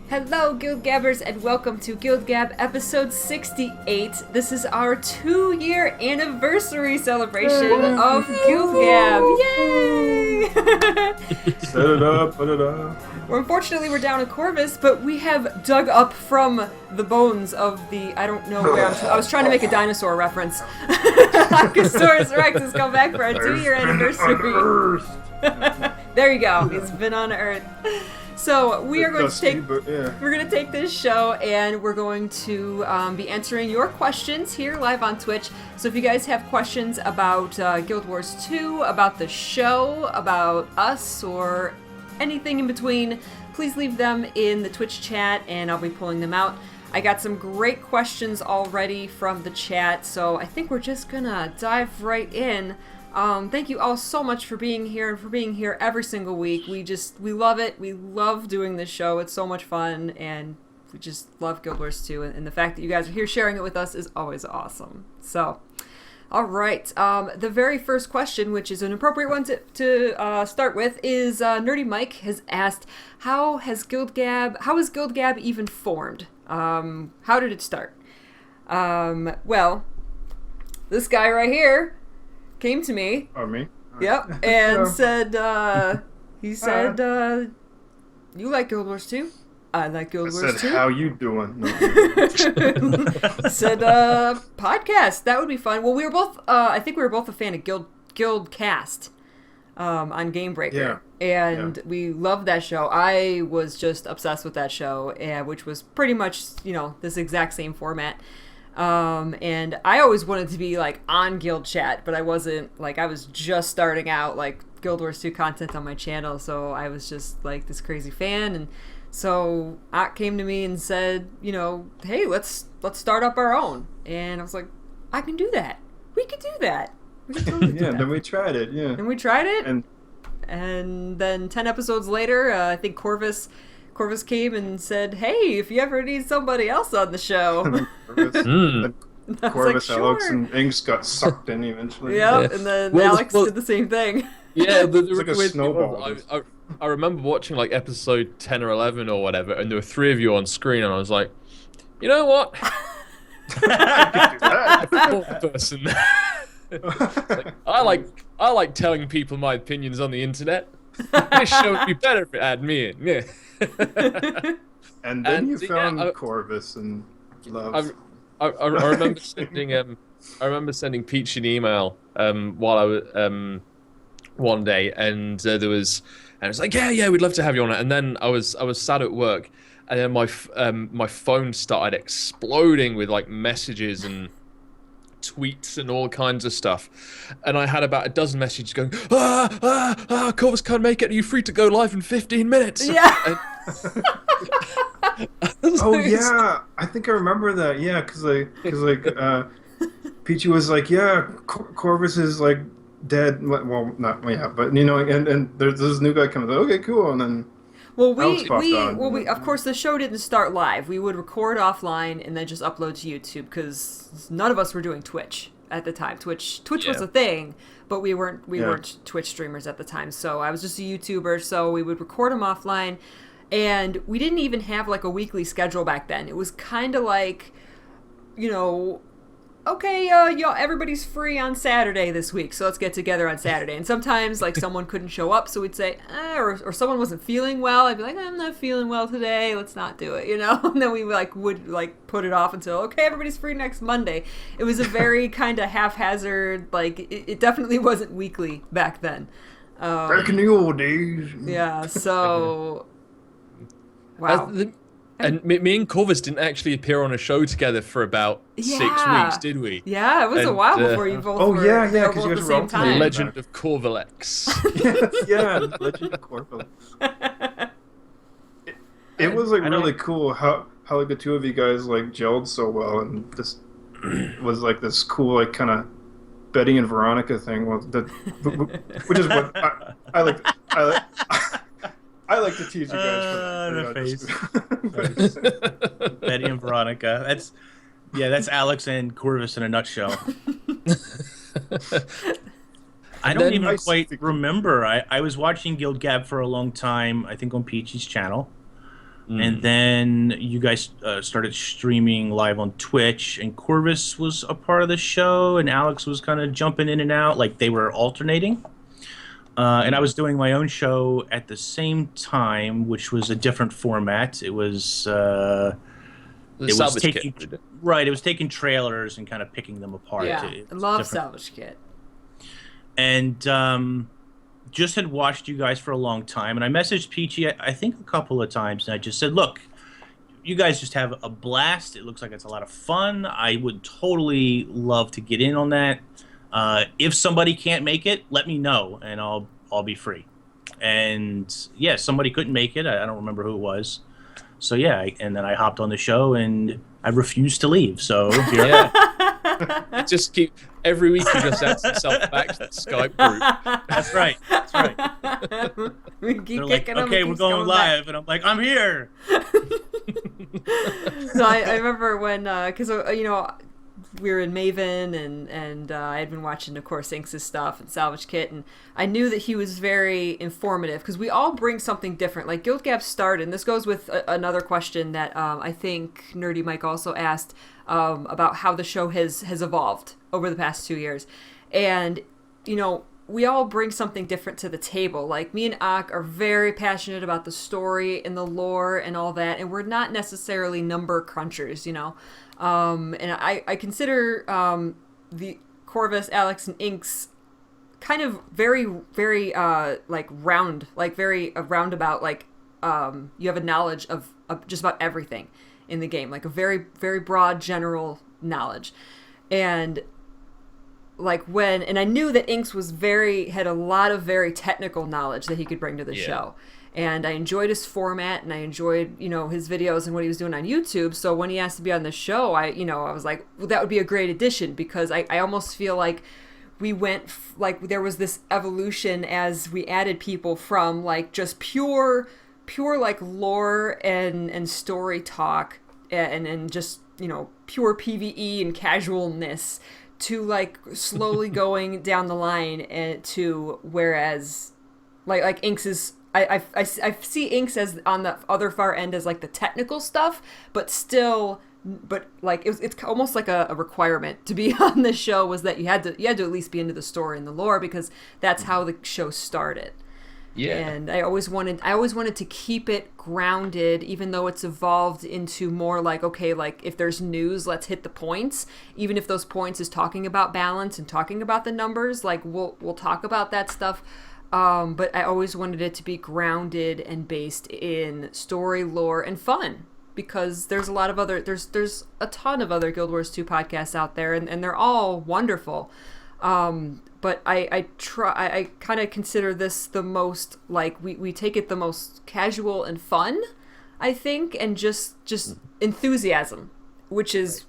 Hello, Guild Gabbers, and welcome to Guild Gab episode 68. This is our 2-year anniversary celebration of Guild Gab. Yay! Set it up, put it up. Unfortunately, we're down in Corvus, but we have dug up from the bones of the, I don't know where I was trying to make a dinosaur reference. Akasaurus Rex has come back for our 2-year anniversary. There you go. He's been on Earth. So we are going to take we're going to take this show and we're going to be answering your questions here live on Twitch. So if you guys have questions about Guild Wars 2, about the show, about us, or anything in between, please leave them in the Twitch chat and I'll be pulling them out. I got some great questions already from the chat, so I think we're just gonna dive right in. Thank you all so much for being here and for being here every single week. We love it. We love doing this show. It's so much fun, and we just love Guild Wars 2, and the fact that you guys are here sharing it with us is always awesome. So, all right. The very first question, which is an appropriate one to start with, is Nerdy Mike has asked, how is Guild Gab even formed? How did it start? Well, this guy right here came to me. Oh, me? Yep, and said, he said, you like Guild Wars 2? I like Guild Wars 2. Said, how you doing? No. Said, podcast, that would be fun. Well, we were both, I think we were both a fan of Guild Cast, on Game Breaker. Yeah. And we loved that show. I was just obsessed with that show, which was pretty much, this exact same format. And I always wanted to be like on Guild Chat, but I wasn't, like, I was just starting out like Guild Wars 2 content on my channel, so I was just like this crazy fan. And so Ott came to me and said, hey, let's start up our own. And I was like, I can do that. We could do that. We could totally do that. Then we tried it. Yeah. And we tried it. And then 10 episodes later, I think Corvus came and said, hey, if you ever need somebody else on the show. Corvus, like, Alex, sure. and Inks got sucked in eventually. Yep, and then Alex did the same thing. Yeah, it's like a snowball. I remember watching like episode 10 or 11 or whatever, and there were 3 of you on screen, and I was like, you know what? I could do that. Person. Like, I like telling people my opinions on the internet. This show would be better if it had me in. Yeah. And then you found Corvus and love. I remember sending Peach an email while I was one day, and it was like, yeah, we'd love to have you on it. And then I was sat at work, and then my phone started exploding with like messages and tweets and all kinds of stuff, and I had about a dozen messages going, Corvus can't make it, are you free to go live in 15 minutes? Yeah. Yeah, I think I remember that. Yeah, because Peachy was like, yeah, Corvus is like dead. Well, not but and there's this new guy coming. Okay, cool, and then. Well, we of course the show didn't start live. We would record offline and then just upload to YouTube because none of us were doing Twitch at the time. Twitch was a thing, but we weren't Twitch streamers at the time. So I was just a YouTuber. So we would record them offline, and we didn't even have like a weekly schedule back then. It was kind of like, okay, y'all, everybody's free on Saturday this week, so let's get together on Saturday. And sometimes, like, someone couldn't show up, so we'd say, or someone wasn't feeling well. I'd be like, I'm not feeling well today. Let's not do it, And then we would put it off until, okay, everybody's free next Monday. It was a very kind of haphazard, like, it definitely wasn't weekly back then. Back in the old days. Yeah. So, wow. And me and Corvus didn't actually appear on a show together for about 6 weeks, did we? Yeah, it was a while before you both were available at the same time. The Legend of Corvus. Yeah, the Legend of Corvus. It was like really cool how like the two of you guys like gelled so well, and this was like this cool like kind of Betty and Veronica thing. Which is what I like. I like to tease you guys for that. Betty and Veronica. That's Alex and Corvus in a nutshell. I don't even quite remember. I was watching Guild Gab for a long time, I think on Peachy's channel. And then you guys started streaming live on Twitch, and Corvus was a part of the show, and Alex was kind of jumping in and out, like they were alternating. And I was doing my own show at the same time, which was a different format. It was taking It was taking trailers and kind of picking them apart. Yeah, I love Salvage Kit. And just had watched you guys for a long time, and I messaged Peachy I think a couple of times, and I just said, look, you guys just have a blast. It looks like it's a lot of fun. I would totally love to get in on that. If somebody can't make it, let me know, and I'll be free. And yeah, somebody couldn't make it. I don't remember who it was. So yeah, and then I hopped on the show, and I refused to leave. So yeah. Just keep every week you just add yourself back to the Skype group. That's right. That's right. We keep They're like, okay, we're going live, and I'm like, I'm here. So I remember when, because you know, we were in Maven, and I had been watching, of course, Inks' stuff and Salvage Kit, and I knew that he was very informative, because we all bring something different. Like, Guild Gab started, and this goes with another question that I think Nerdy Mike also asked, about how the show has evolved over the past 2 years. And, you know, we all bring something different to the table. Like, me and Ak are very passionate about the story and the lore and all that, and we're not necessarily number crunchers, you know. And I consider the Corvus, Alex, and Inks kind of very, very like round, like very roundabout. Like you have a knowledge of just about everything in the game, like a very, very broad general knowledge. And like and I knew that Inks had a lot of very technical knowledge that he could bring to the show. And I enjoyed his format, and I enjoyed, you know, his videos and what he was doing on YouTube. So when he asked to be on the show, I was like, well, that would be a great addition, because I almost feel like we went, like, there was this evolution as we added people from, like, just pure, like, lore and story talk and just, you know, pure PvE and casualness to, like, slowly going down the line to whereas, like Inks is... I see Inks as on the other far end as like the technical stuff, but like it's almost like a requirement to be on the show, was that you had to at least be into the story and the lore, because that's how the show started. Yeah. And I always wanted to keep it grounded, even though it's evolved into more like, okay, like if there's news, let's hit the points. Even if those points is talking about balance and talking about the numbers, like we'll talk about that stuff. But I always wanted it to be grounded and based in story, lore, and fun, because there's a lot of there's a ton of other Guild Wars 2 podcasts out there, and they're all wonderful. But I kind of consider this the most, like, we take it the most casual and fun, I think, and just enthusiasm, which is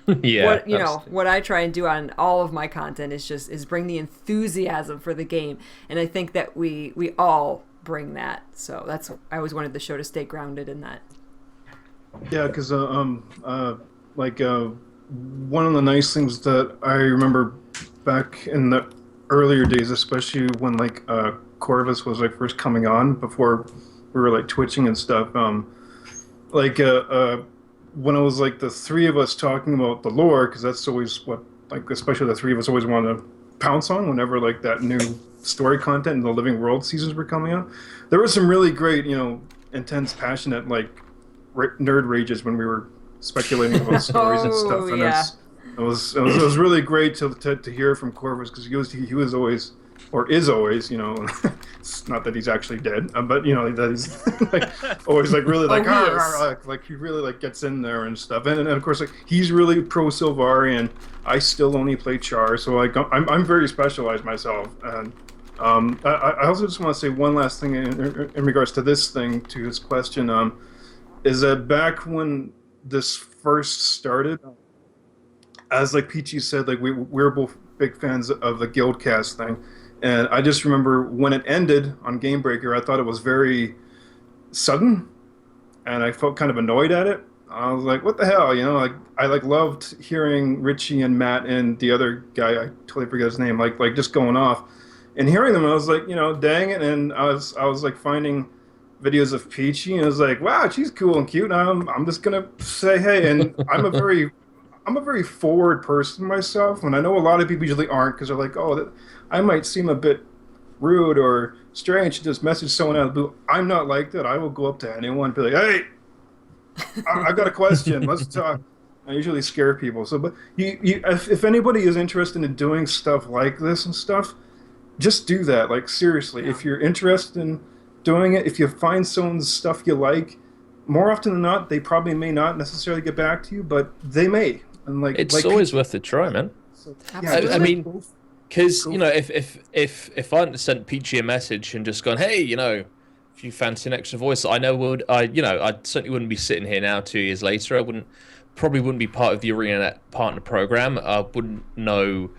what I try and do on all of my content is bring the enthusiasm for the game, and I think that we all bring that. So that's, I always wanted the show to stay grounded in that. Yeah, because one of the nice things that I remember back in the earlier days, especially when like Corvus was like first coming on, before we were like twitching and stuff, when it was like the three of us talking about the lore, because that's always what, like, especially the three of us always want to pounce on whenever like that new story content in the Living World seasons were coming out. There was some really great, you know, intense, passionate, like nerd rages when we were speculating about stories and stuff. And yeah. it was really great to hear from Corvus, because he was always, or is always, you know, it's not that he's actually dead, but you know that he's like, always like really like like he really like gets in there and stuff, and of course like he's really pro Sylvari, and I still only play Char, so like I'm very specialized myself, and I also just want to say one last thing in regards to this thing, to his question, is that back when this first started, as like Peachy said, like we're both big fans of the Guildcast thing. And I just remember when it ended on Game Breaker, I thought it was very sudden, and I felt kind of annoyed at it. I was like, what the hell, you know, like I like loved hearing Richie and Matt and the other guy, I totally forget his name, like just going off, and hearing them, I was like, you know, dang it. And I was like finding videos of Peachy, and I was like, wow, she's cool and cute. I'm just gonna say hey, and I'm a very forward person myself, and I know a lot of people usually aren't because they're like, oh, I might seem a bit rude or strange to just message someone out of the blue. I'm not like that. I will go up to anyone and be like, hey, I got a question. Let's talk. I usually scare people. So, but if anybody is interested in doing stuff like this and stuff, just do that. Like, seriously, if you're interested in doing it, if you find someone's stuff you like, more often than not, they probably may not necessarily get back to you, but they may. And it's always worth a try, man. So, I mean, because you know, if I hadn't sent Peachy a message and just gone, hey, you know, if you fancy an extra voice, I certainly wouldn't be sitting here now 2 years later. I probably wouldn't be part of the ArenaNet partner program. I wouldn't know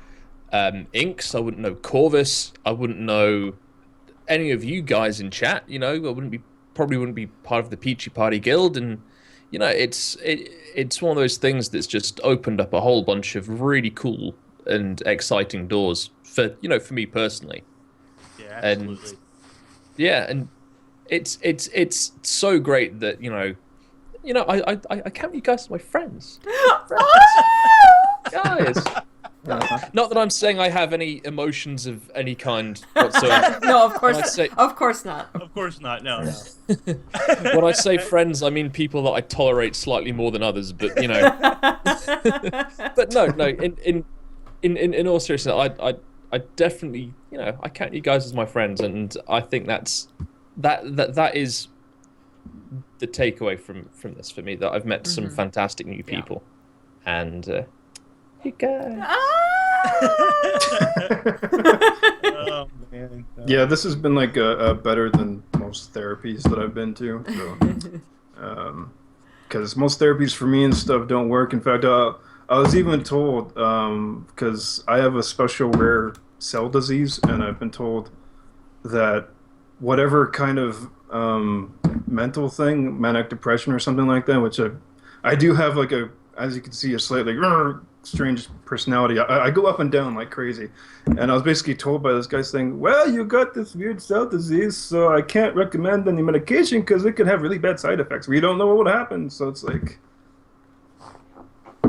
MMOINKS. I wouldn't know Corvus. I wouldn't know any of you guys in chat. You know, I probably wouldn't be part of the Peachy Party Guild. And you know, it's one of those things that's just opened up a whole bunch of really cool and exciting doors for me personally. Yeah, absolutely. And yeah, and it's so great that I count you guys as my friends. Guys. Not that I'm saying I have any emotions of any kind whatsoever. No, of course not. Of course not. Of course not. No. When I say friends, I mean people that I tolerate slightly more than others. But you know, but no. In all seriousness, I definitely I count you guys as my friends, and I think that is the takeaway from this for me. That I've met some fantastic new people, and. You guys. Oh, man. Yeah, this has been like a better than most therapies that I've been to. So, because most therapies for me and stuff don't work. In fact, I was even told because I have a special rare cell disease, and I've been told that whatever kind of mental thing, manic depression or something like that, which I do have like as you can see, a slightly strange personality. I go up and down like crazy, and I was basically told by this guy saying, well, you got this weird cell disease, so I can't recommend any medication because it could have really bad side effects. We don't know what would happen. So it's like,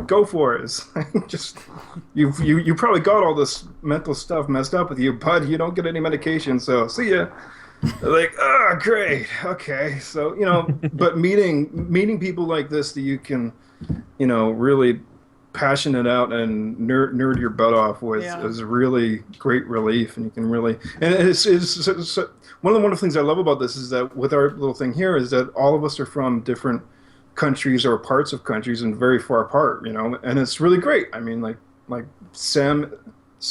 go for it. It's like, just you probably got all this mental stuff messed up with you, but you don't get any medication, so see ya. Like, oh, great, okay. So but meeting people like this that you can really passionate out and nerd your butt off with is a really great relief, and you can really, and it's one of the wonderful things I love about this is that with our little thing here is that all of us are from different countries or parts of countries and very far apart, and it's really great. I mean, like Sam's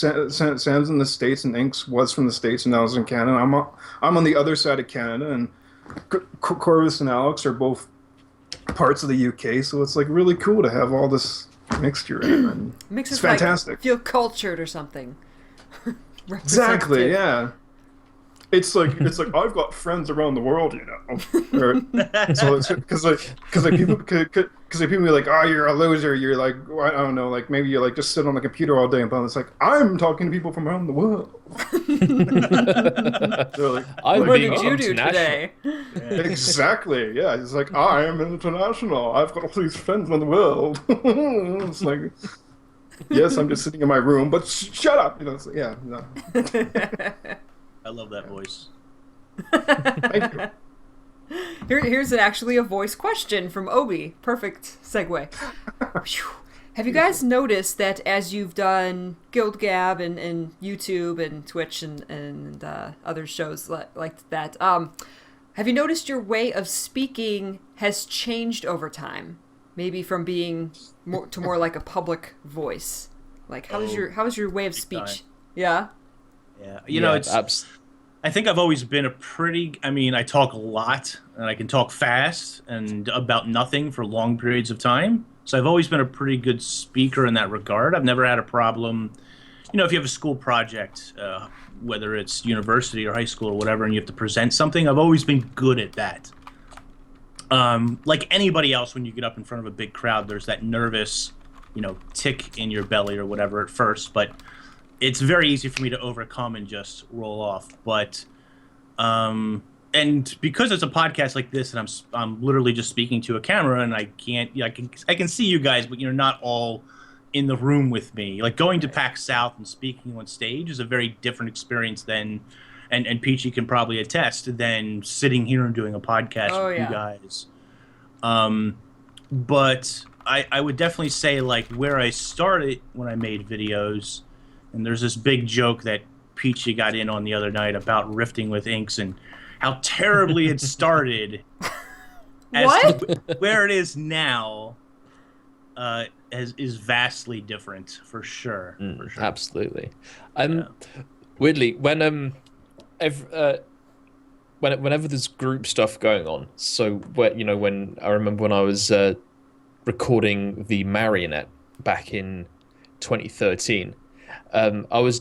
in the States, and Inks was from the States, and I was in Canada. I'm on the other side of Canada, and Corvus and Alex are both parts of the UK, so it's like really cool to have all this mixture in, and makes it's us fantastic. Like, feel cultured or something. Exactly, yeah. It's like I've got friends around the world, so it's because people be like, oh, you're a loser. You're like, I don't know, like maybe you're like just sit on the computer all day, but it's like I'm talking to people from around the world. Like, I'm what being did you do today? Exactly, yeah. It's like I am international. I've got all these friends in the world. It's like, yes, I'm just sitting in my room, but shut up. It's like, yeah, no. I love that voice. Thank you. Here's actually a voice question from Obi. Perfect segue. Have you guys noticed that as you've done Guild Gab and YouTube and Twitch and other shows like that, have you noticed your way of speaking has changed over time? Maybe from being more like a public voice. Like how is your way of speech? Time. Yeah. Yeah, I think I've always been I talk a lot, and I can talk fast and about nothing for long periods of time. So I've always been a pretty good speaker in that regard. I've never had a problem, if you have a school project, whether it's university or high school or whatever, and you have to present something, I've always been good at that. Like anybody else, when you get up in front of a big crowd, there's that nervous, tick in your belly or whatever at first, but it's very easy for me to overcome and just roll off. But and because it's a podcast like this, and I'm literally just speaking to a camera, and I can see you guys, but you're not all in the room with me. Like going to PAX South and speaking on stage is a very different experience than, and Peachy can probably attest, than sitting here and doing a podcast with you guys. But I would definitely say, like, where I started when I made videos, and there's this big joke that Peachy got in on the other night about rifting with inks and how terribly it started. What? Where it is now is vastly different, for sure. For sure. Absolutely. Weirdly, whenever there's group stuff going on, so when I remember when I was recording the ArenaNet back in 2013, I was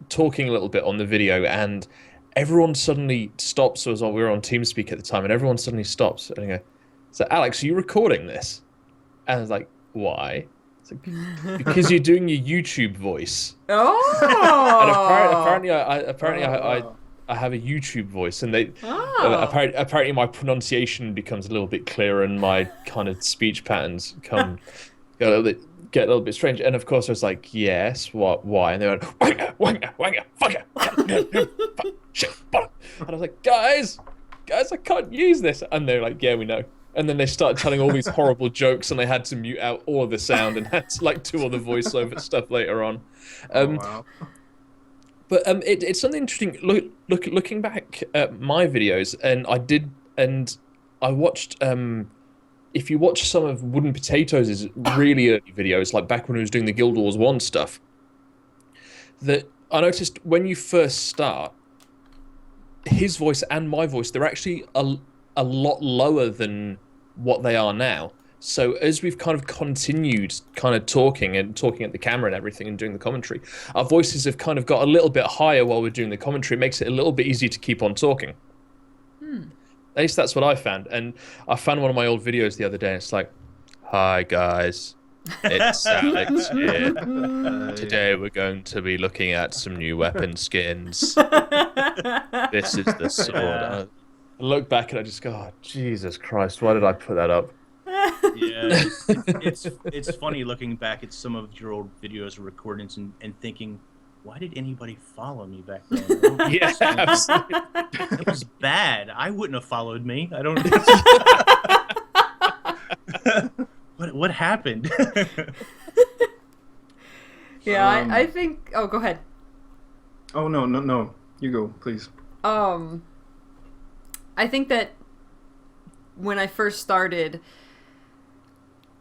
talking a little bit on the video, and everyone suddenly stops. So we were on TeamSpeak at the time, and everyone suddenly stops and I go, "So Alex, are you recording this?" And I was like, "Why?" It's like, because you're doing your YouTube voice. Oh. And apparently I have a YouTube voice, and apparently my pronunciation becomes a little bit clearer, and my kind of speech patterns get a little bit strange. And of course I was like, "Yes, what? Why?" And they went, "Wanga, fucker, shit, and I was like, guys, I can't use this." And they're like, "Yeah, we know." And then they started telling all these horrible jokes, and I had to mute out all of the sound and had to do all the voiceover stuff later on. Wow. But it's something interesting. Looking back at my videos, and I watched. If you watch some of Wooden Potatoes' really early videos, like back when he was doing the Guild Wars 1 stuff, that I noticed when you first start, his voice and my voice, they're actually a lot lower than what they are now. So as we've kind of continued talking at the camera and everything and doing the commentary, our voices have kind of got a little bit higher while we're doing the commentary. It makes it a little bit easier to keep on talking. At least that's what I found. And I found one of my old videos the other day, and it's like, "Hi guys, it's Alex here. Today we're going to be looking at some new weapon skins. This is the sword." I look back and I just go, "Oh, Jesus Christ, why did I put that up?" Yeah, it's funny looking back at some of your old videos or recordings and thinking, why did anybody follow me back then? Yeah, absolutely. It was bad. I wouldn't have followed me. I don't. What happened? Yeah, I think. Oh, go ahead. Oh no! You go, please. I think that when I first started,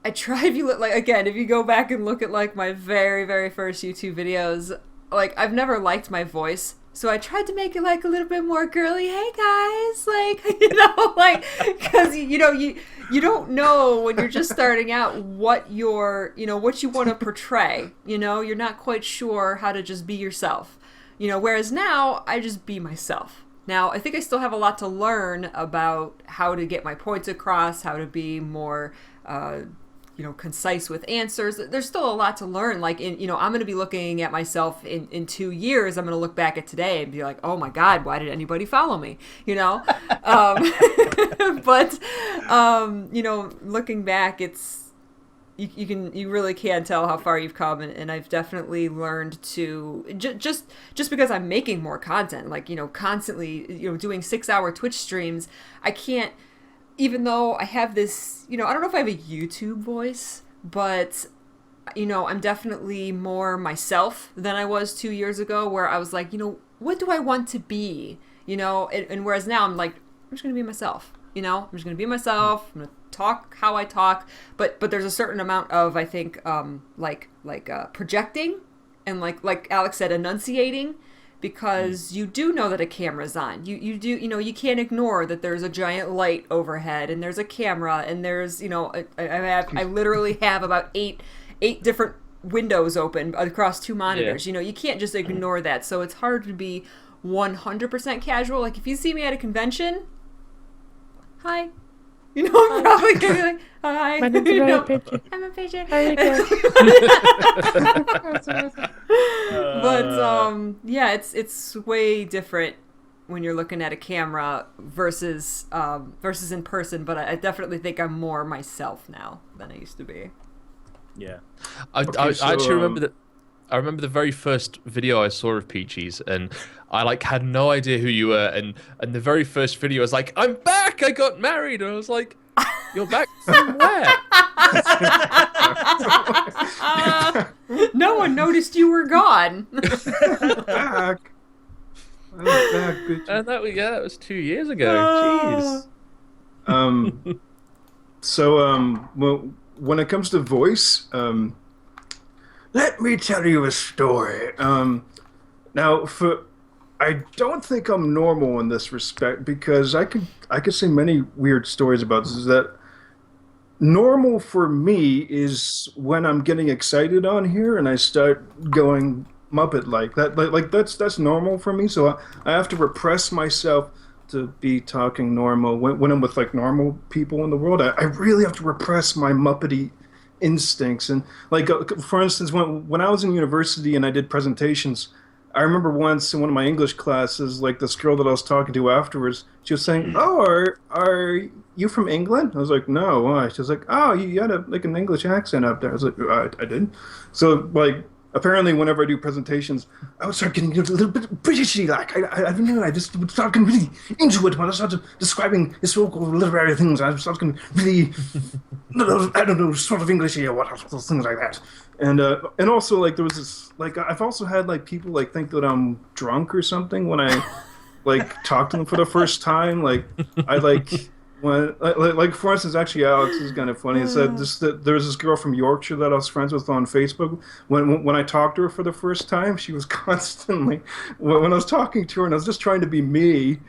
I tried. If you go back and look at like my very, very first YouTube videos, like I've never liked my voice, so I tried to make it like a little bit more girly. Hey guys, like because you don't know when you're just starting out what what you want to portray. You're not quite sure how to just be yourself. Whereas now I just be myself. Now, I think I still have a lot to learn about how to get my points across, how to be more, concise with answers. There's still a lot to learn. Like, I'm going to be looking at myself in 2 years. I'm going to look back at today and be like, "Oh my God, why did anybody follow me?" But, looking back, it's, you really can tell how far you've come, and I've definitely learned to just because I'm making more content, like constantly doing 6-hour Twitch streams. I can't, even though I have this, I don't know if I have a YouTube voice, but I'm definitely more myself than I was 2 years ago, where I was like, what do I want to be, and whereas now I'm like, I'm just gonna be myself. I'm just going to be myself. I'm going to talk how I talk. But there's a certain amount of, I think, projecting and like Alex said, enunciating, because you do know that a camera's on. You do, you can't ignore that there's a giant light overhead and there's a camera and there's, I literally have about eight different windows open across 2 monitors. Yeah. You can't just ignore that. So it's hard to be 100% casual. Like if you see me at a convention, hi. I'm probably gonna be like, hi. My name's AuroraPeachy. I'm a patient. How you doing? But yeah, it's way different when you're looking at a camera versus in person, but I definitely think I'm more myself now than I used to be. Yeah. I actually remember that. I remember the very first video I saw of Peachy's, and I like had no idea who you were, and the very first video was like, "I'm back! I got married," and I was like, "You're back from where?" No one noticed you were gone. Back. I was back, bitch. And that was 2 years ago. Jeez. Well, when it comes to voice, let me tell you a story. Now, I don't think I'm normal in this respect because I could say many weird stories about this. Is that normal for me is when I'm getting excited on here and I start going Muppet like that. Like that's normal for me. So I have to repress myself to be talking normal when I'm with like normal people in the world. I really have to repress my Muppety instincts. And like for instance, when I was in university and I did presentations, I remember once in one of my English classes, like this girl that I was talking to afterwards, she was saying, "Oh, are you from England?" I was like, "No, why?" She was like, "Oh, you had an English accent up there." I was like, I did. So like apparently whenever I do presentations, I would start getting a little bit Britishy. Like I don't know, I just would start getting really into it when I started describing historical literary things. I started getting really I don't know, sort of Englishy or what, things like that. And also like there was this like I've also had like people like think that I'm drunk or something when I like talk to them for the first time. Like I like when like for instance, actually Alex is kind of funny. It said that there was this girl from Yorkshire that I was friends with on Facebook. When I talked to her for the first time, she was constantly when I was talking to her and I was just trying to be me.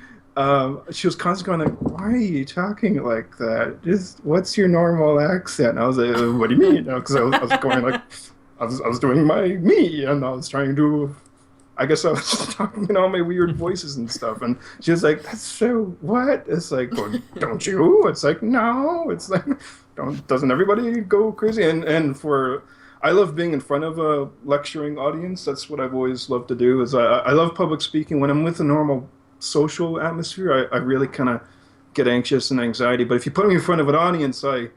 She was constantly going like, "Why are you talking like that? What's your normal accent?" And I was like, "What do you mean?" Because I was going like, I was doing my me, and I was trying to. I guess I was talking in all my weird voices and stuff, and she was like, "That's so what?" It's like, well, "Don't you?" It's like, "No." It's like, doesn't everybody go crazy? And I love being in front of a lecturing audience. That's what I've always loved to do. Is I love public speaking. When I'm with a normal social atmosphere, I really kind of get anxious and anxiety. But if you put me in front of an audience, I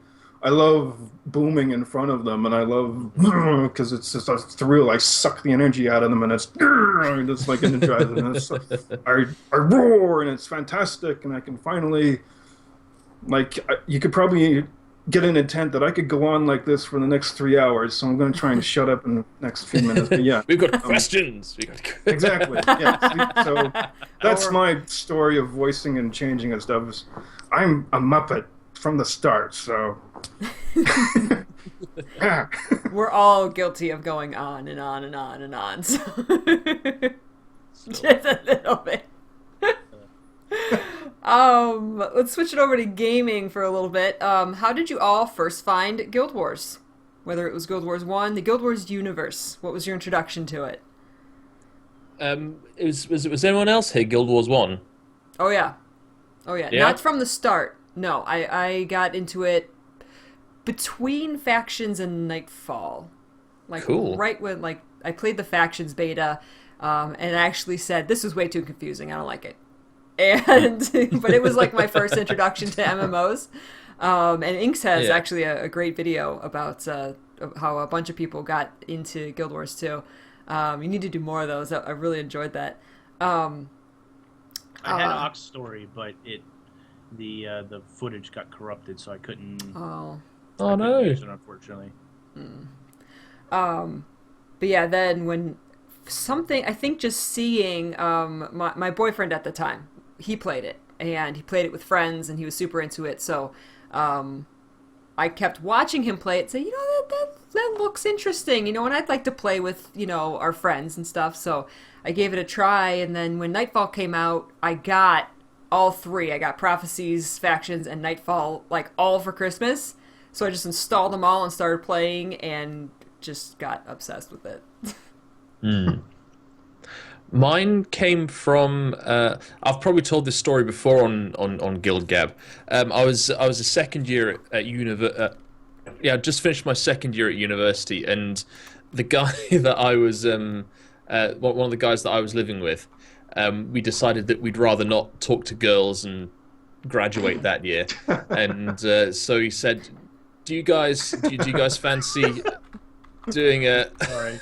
love booming in front of them, and I love because it's just a thrill. I suck the energy out of them, and it's like energizing. And it's, I roar, and it's fantastic, and I can finally you could probably get an intent that I could go on like this for the next 3 hours. So I'm going to try and shut up in the next few minutes. But yeah, we've got questions. Exactly. Yeah. So that's my story of voicing and changing and stuff. I'm a Muppet from the start, so we're all guilty of going on and on and on and on. So just a little bit. Let's switch it over to gaming for a little bit. How did you all first find Guild Wars? Whether it was Guild Wars 1, the Guild Wars universe. What was your introduction to it? Was anyone else here Guild Wars 1? Oh yeah. Not from the start. No, I got into it between Factions and Nightfall. Like cool. Right when I played the Factions beta, and I actually said, "This is way too confusing. I don't like it." But it was like my first introduction to MMOs. And Inks has actually a great video about how a bunch of people got into Guild Wars 2. You need to do more of those. I really enjoyed that. I had Ox Story, but the footage got corrupted, so I couldn't. Oh no! Use it, unfortunately. But yeah, then when something, I think just seeing my boyfriend at the time, he played it, and he played it with friends, and he was super into it. So I kept watching him play it, say, that looks interesting, and I'd like to play with our friends and stuff. So I gave it a try, and then when Nightfall came out, I got all three. I got Prophecies, Factions, and Nightfall, like all for Christmas. So I just installed them all and started playing, and just got obsessed with it. Mine came from. I've probably told this story before on Guild Gab. I was a second year at I just finished my second year at university, and the guy that I was one of the guys that I was living with, we decided that we'd rather not talk to girls and graduate that year. And so he said, do you guys fancy doing a... Sorry.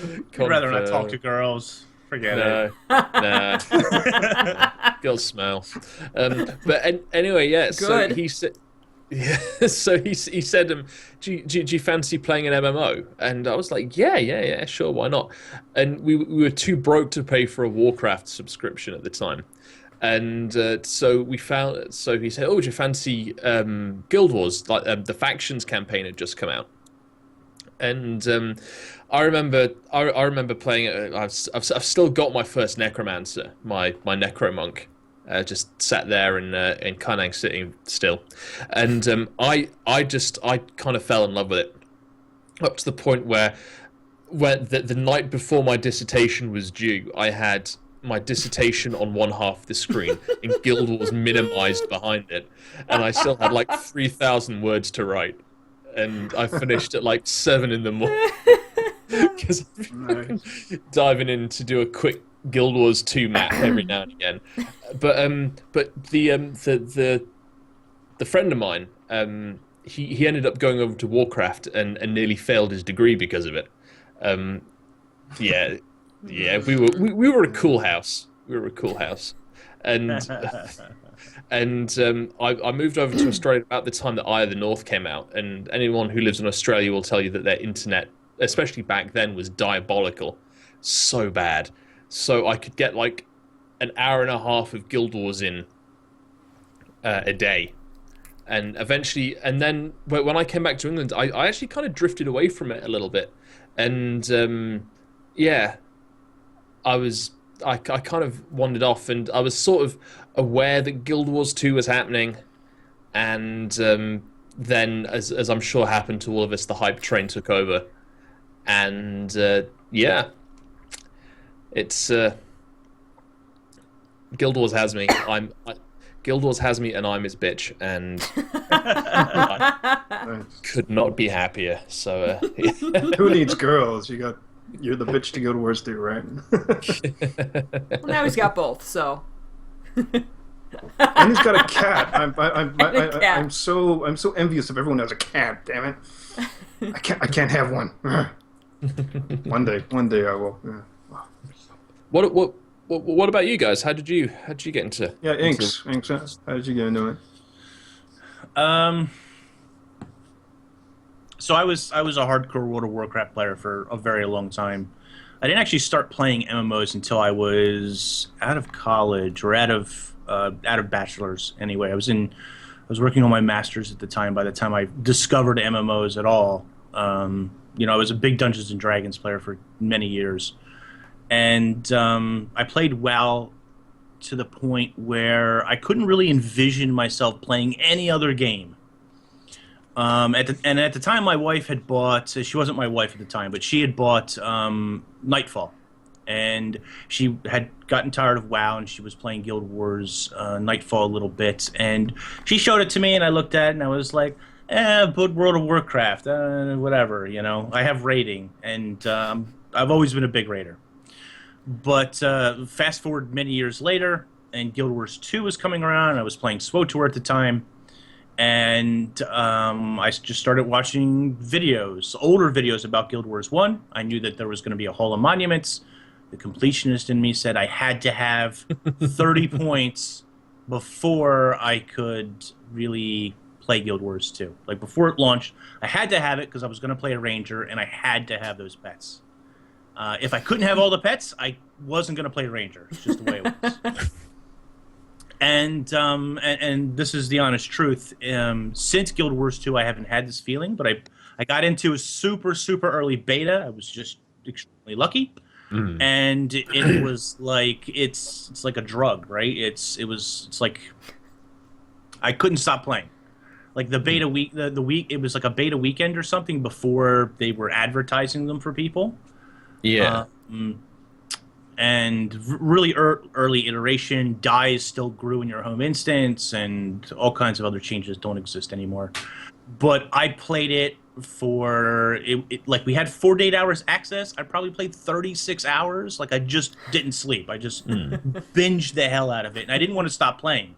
I'd Confirm. rather not talk to girls. Forget it. Nah. Girls smell. Anyway, yeah. So Good. he said, yeah. So he said, do you fancy playing an MMO? And I was like, yeah, sure, why not? And we were too broke to pay for a Warcraft subscription at the time. And so he said, oh, do you fancy Guild Wars? Like the factions campaign had just come out. And I remember playing it. I've still got my first necromancer, my necromonk, just sat there in Kanang sitting still, and I kind of fell in love with it, up to the point where the night before my dissertation was due, I had my dissertation on one half the screen and Guild Wars minimized behind it, and I still had like 3,000 words to write. And I finished at like 7 in the morning because I'm diving in to do a quick Guild Wars 2 map every now and again. But the friend of mine, he ended up going over to Warcraft and nearly failed his degree because of it. Yeah, we were a cool house. And I moved over to Australia about the time that Eye of the North came out, and anyone who lives in Australia will tell you that their internet, especially back then, was diabolical, so bad. So I could get like an hour and a half of Guild Wars in a day, and eventually, and then when I came back to England, I actually kind of drifted away from it a little bit, and yeah, I kind of wandered off, and I was sort of aware that Guild Wars 2 was happening, and then, as I'm sure happened to all of us, the hype train took over, and yeah, it's Guild Wars has me. Guild Wars has me, and I'm his bitch, and I could not be happier. So who needs girls? You're the bitch to Guild Wars 2, right? Well, now he's got both, so. And he's got a cat. I'm so envious of everyone who has a cat. Damn it! I can't have one. One day I will. Yeah. What about you guys? How did you get into? Yeah, Inks. How did you get into it? So I was a hardcore World of Warcraft player for a very long time. I didn't actually start playing MMOs until I was out of college or out of bachelor's. Anyway, I was working on my master's at the time. By the time I discovered MMOs at all, I was a big Dungeons and Dragons player for many years, and I played WoW to the point where I couldn't really envision myself playing any other game. At the time, my wife had bought. She wasn't my wife at the time, but she had bought Nightfall, and she had gotten tired of WoW, and she was playing Guild Wars Nightfall a little bit, and she showed it to me, and I looked at it, and I was like, but World of Warcraft, whatever, I have raiding, and I've always been a big raider. But fast forward many years later, and Guild Wars 2 was coming around, and I was playing SWTOR at the time. And I just started watching older videos about Guild Wars 1. I knew that there was going to be a Hall of Monuments. The completionist in me said I had to have 30 points before I could really play Guild Wars 2. Like, before it launched, I had to have it because I was going to play a ranger, and I had to have those pets. If I couldn't have all the pets, I wasn't going to play ranger. It's just the way it was. And this is the honest truth. Since Guild Wars 2, I haven't had this feeling, but I got into a super, super early beta. I was just extremely lucky. Mm. And it was like, it's like a drug, right? It's like, I couldn't stop playing. Like the beta week, the week, it was like a beta weekend or something before they were advertising them for people. Yeah. and really early iteration. Dyes still grew in your home instance, and all kinds of other changes don't exist anymore. But I played it for like we had 48 hours access. I probably played 36 hours. Like I just didn't sleep. I just binged the hell out of it, and I didn't want to stop playing.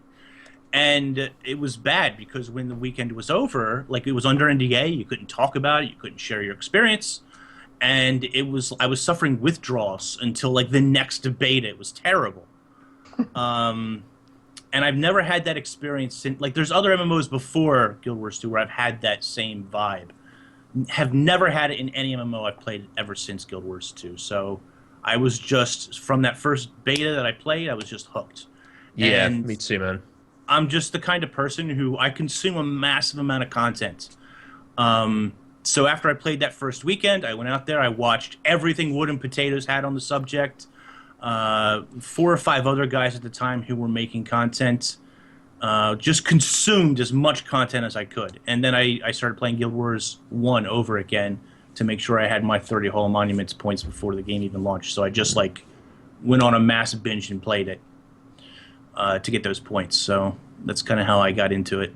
And it was bad because when the weekend was over, like it was under NDA, you couldn't talk about it, you couldn't share your experience, and I was suffering withdrawals until like the next beta. It was terrible. And I've never had that experience since. Like there's other MMOs before Guild Wars 2 where I've had that same vibe. Have never had it in any MMO I've played ever since Guild Wars 2. So I was just, from that first beta that I played, I was just hooked. Yeah, and me too, man. I'm just the kind of person who I consume a massive amount of content. So after I played that first weekend, I went out there, I watched everything Wood and Potatoes had on the subject. 4 or 5 other guys at the time who were making content. Just consumed as much content as I could. And then I started playing Guild Wars 1 over again to make sure I had my 30 Hall of Monuments points before the game even launched. So I just like went on a massive binge and played it to get those points. So that's kind of how I got into it.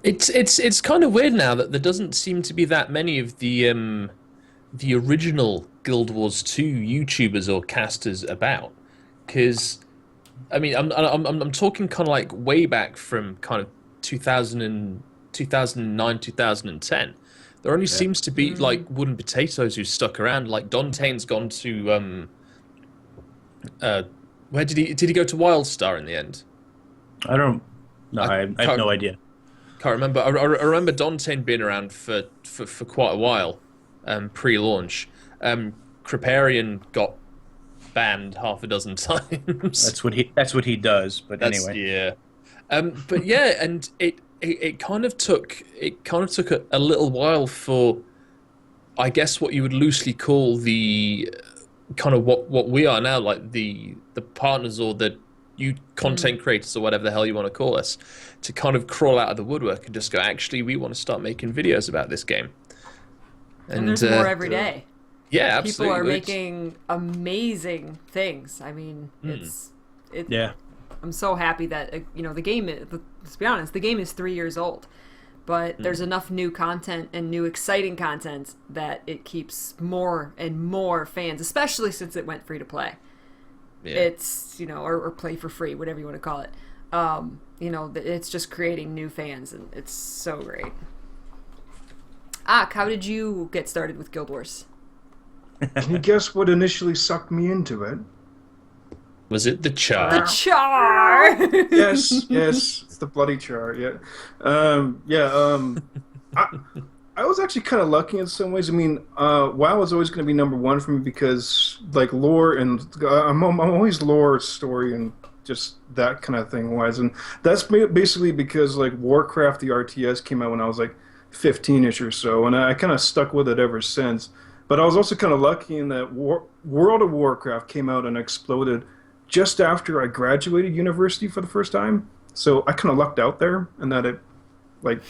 It's kind of weird now that there doesn't seem to be that many of the original Guild Wars 2 YouTubers or casters about, because I mean I'm talking kind of like way back from kind of 2009 2010. There only seems to be like Wood and Potatoes who stuck around. Like Dante's gone to where did he go to WildStar in the end? I don't know. I have no idea. Can't remember. I remember Dante being around for quite a while, pre-launch. Kriparian got banned half a dozen times. That's what he does. But anyway, yeah. But yeah, and it kind of took a little while for, I guess, what you would loosely call the kind of what we are now, like the partners or the content creators or whatever the hell you want to call us, to kind of crawl out of the woodwork and just go, actually, we want to start making videos about this game. And there's more every day. Yeah, people absolutely. are making amazing things. I mean, yeah. I'm so happy that the game. Let's be honest, the game is 3 years old, but there's enough new content and new exciting content that it keeps more and more fans, especially since it went free to play. Yeah. It's or play for free, whatever you want to call it. It's just creating new fans, and it's so great. How did you get started with Guild Wars? Can you guess what initially sucked me into it? Was it the char? The char! Yes, it's the bloody char, yeah. I was actually kind of lucky in some ways. I mean, WoW was always going to be #1 for me because, like, lore and... I'm always lore, story, and just that kind of thing wise. And that's basically because, like, Warcraft, the RTS, came out when I was, like, 15-ish or so, and I kind of stuck with it ever since. But I was also kind of lucky in that World of Warcraft came out and exploded just after I graduated university for the first time. So I kind of lucked out there, and that it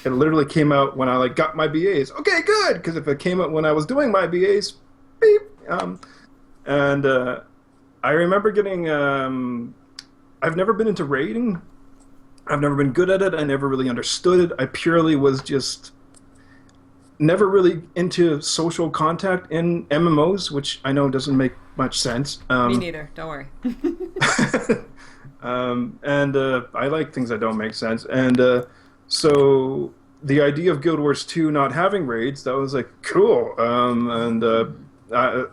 literally came out when I got my BAs. Okay, good, because if it came out when I was doing my BAs, beep. And I remember getting. I've never been into raiding. I've never been good at it. I never really understood it. I purely was just never really into social contact in MMOs, which I know doesn't make much sense. Me neither. Don't worry. I like things that don't make sense. And so the idea of Guild Wars 2 not having raids, that was like cool.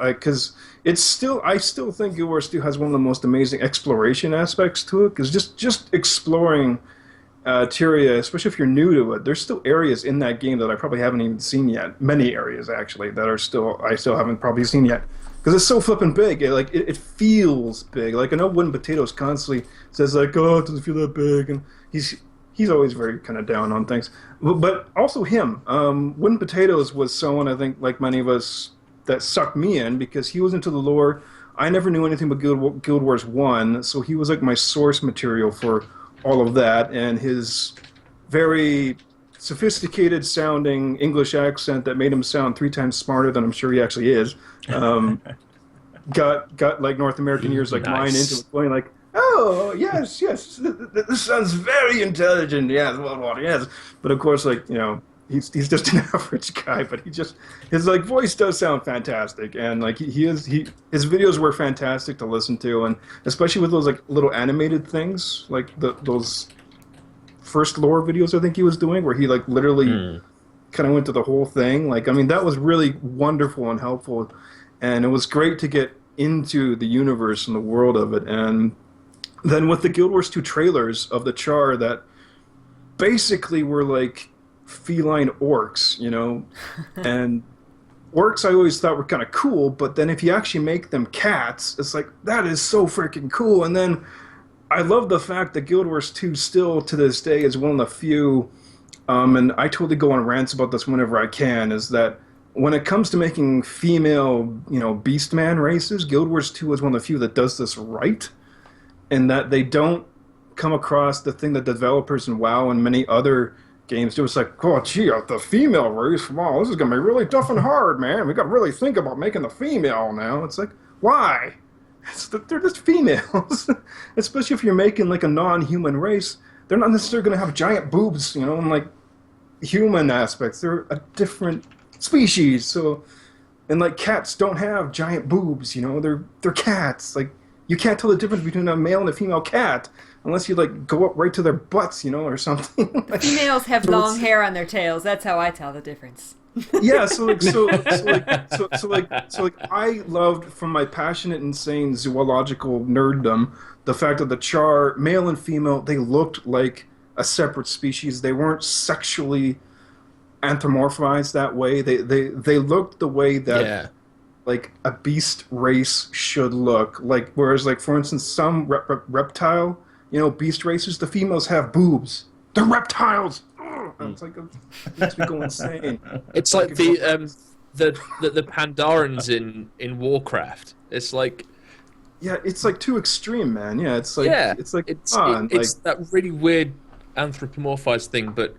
Because I still think Guild Wars 2 has one of the most amazing exploration aspects to it. Because just exploring Tyria, especially if you're new to it, there's still areas in that game that I probably haven't even seen yet. Many areas actually that I still haven't probably seen yet. Because it's so flippin' big. It feels big. Like I know Wood and Potatoes constantly says like, oh, it doesn't feel that big, and he's always very kind of down on things. But also him, Wood and Potatoes was someone I think like many of us that sucked me in because he was into the lore. I never knew anything but Guild Wars 1, so he was like my source material for all of that, and his very sophisticated sounding English accent that made him sound 3 times smarter than I'm sure he actually is. got like North American ears like mine into it, going like, oh yes, this sounds very intelligent. Yes, well, yes. But of course, like he's just an average guy, but his like voice does sound fantastic, and like his videos were fantastic to listen to, and especially with those like little animated things, like those first lore videos I think he was doing, where he like literally kind of went to the whole thing. Like, I mean, that was really wonderful and helpful, and it was great to get into the universe and the world of it. And then with the Guild Wars 2 trailers of the Char that basically were like feline orcs, and orcs I always thought were kind of cool, but then if you actually make them cats, it's like, that is so freaking cool. And then I love the fact that Guild Wars 2 still to this day is one of the few, and I totally go on rants about this whenever I can, is that when it comes to making female, Beastman races, Guild Wars 2 is one of the few that does this right, in that they don't come across the thing that developers in WoW and many other games do. It's like, oh, gee, the female race, wow, this is going to be really tough and hard, man. We got to really think about making the female now. It's like, why? They're just females. Especially if you're making like a non-human race, they're not necessarily going to have giant boobs, and like human aspects. They're a different species. So, and like cats don't have giant boobs, they're cats. Like, you can't tell the difference between a male and a female cat unless you like go up right to their butts, or something. Like, females have long hair on their tails. That's how I tell the difference. Yeah, so I loved, from my passionate, insane zoological nerddom, the fact that the Char, male and female, they looked like a separate species. They weren't sexually anthropomorphized that way. They looked the way that like a beast race should look. Like, whereas, like, for instance, some reptile, beast races, the females have boobs. They're reptiles. It's like, it makes me go insane. It's like the Pandarans in Warcraft. It's like, yeah, it's like too extreme, man. Yeah, it's like it's that really weird anthropomorphized thing. But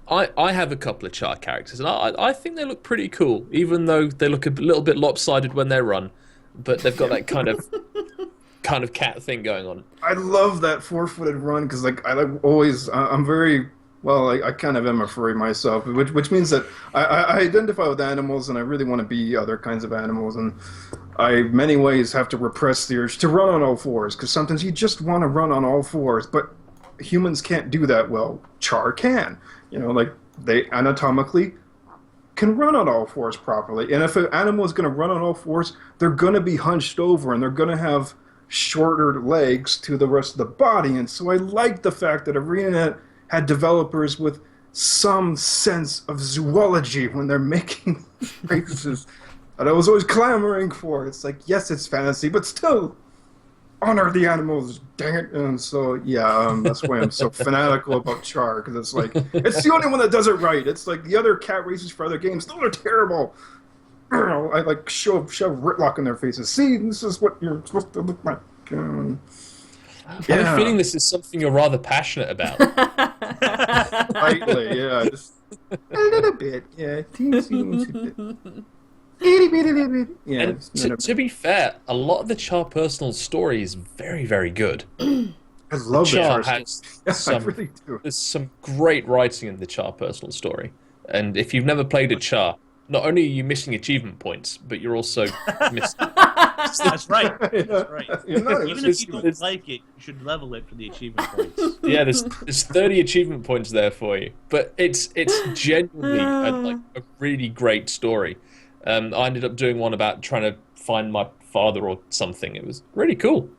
I have a couple of Char characters, and I think they look pretty cool, even though they look a little bit lopsided when they run. But they've got that kind of cat thing going on. I love that 4-footed run, because like I'm very I kind of am a furry myself, which means that I identify with animals, and I really want to be other kinds of animals, and I in many ways have to repress the urge to run on all fours, because sometimes you just want to run on all fours, but humans can't do that well. Char can, like they anatomically can run on all fours properly, and if an animal is going to run on all fours, they're going to be hunched over, and they're going to have shorter legs to the rest of the body. And so I like the fact that ArenaNet had developers with some sense of zoology when they're making races that I was always clamoring for. It's like, yes, it's fantasy, but still honor the animals, dang it. And so that's why I'm so fanatical about Char, because it's like, it's the only one that does it right. It's like the other cat races for other games, those are terrible. I like shove Ritlock in their faces. See, this is what you're supposed to look like. I have a feeling this is something you're rather passionate about. Slightly, yeah. Just a little bit, yeah. Teensy bit. Yeah. And to be fair, a lot of the Char personal story is very, very good. I love Char I really do. There's some great writing in the Char personal story. And if you've never played a Char, not only are you missing achievement points, but you're also missing... That's right. That's right. Even if you don't like it, you should level it for the achievement points. Yeah, there's 30 achievement points there for you. But it's genuinely a really great story. I ended up doing one about trying to find my father or something. It was really cool.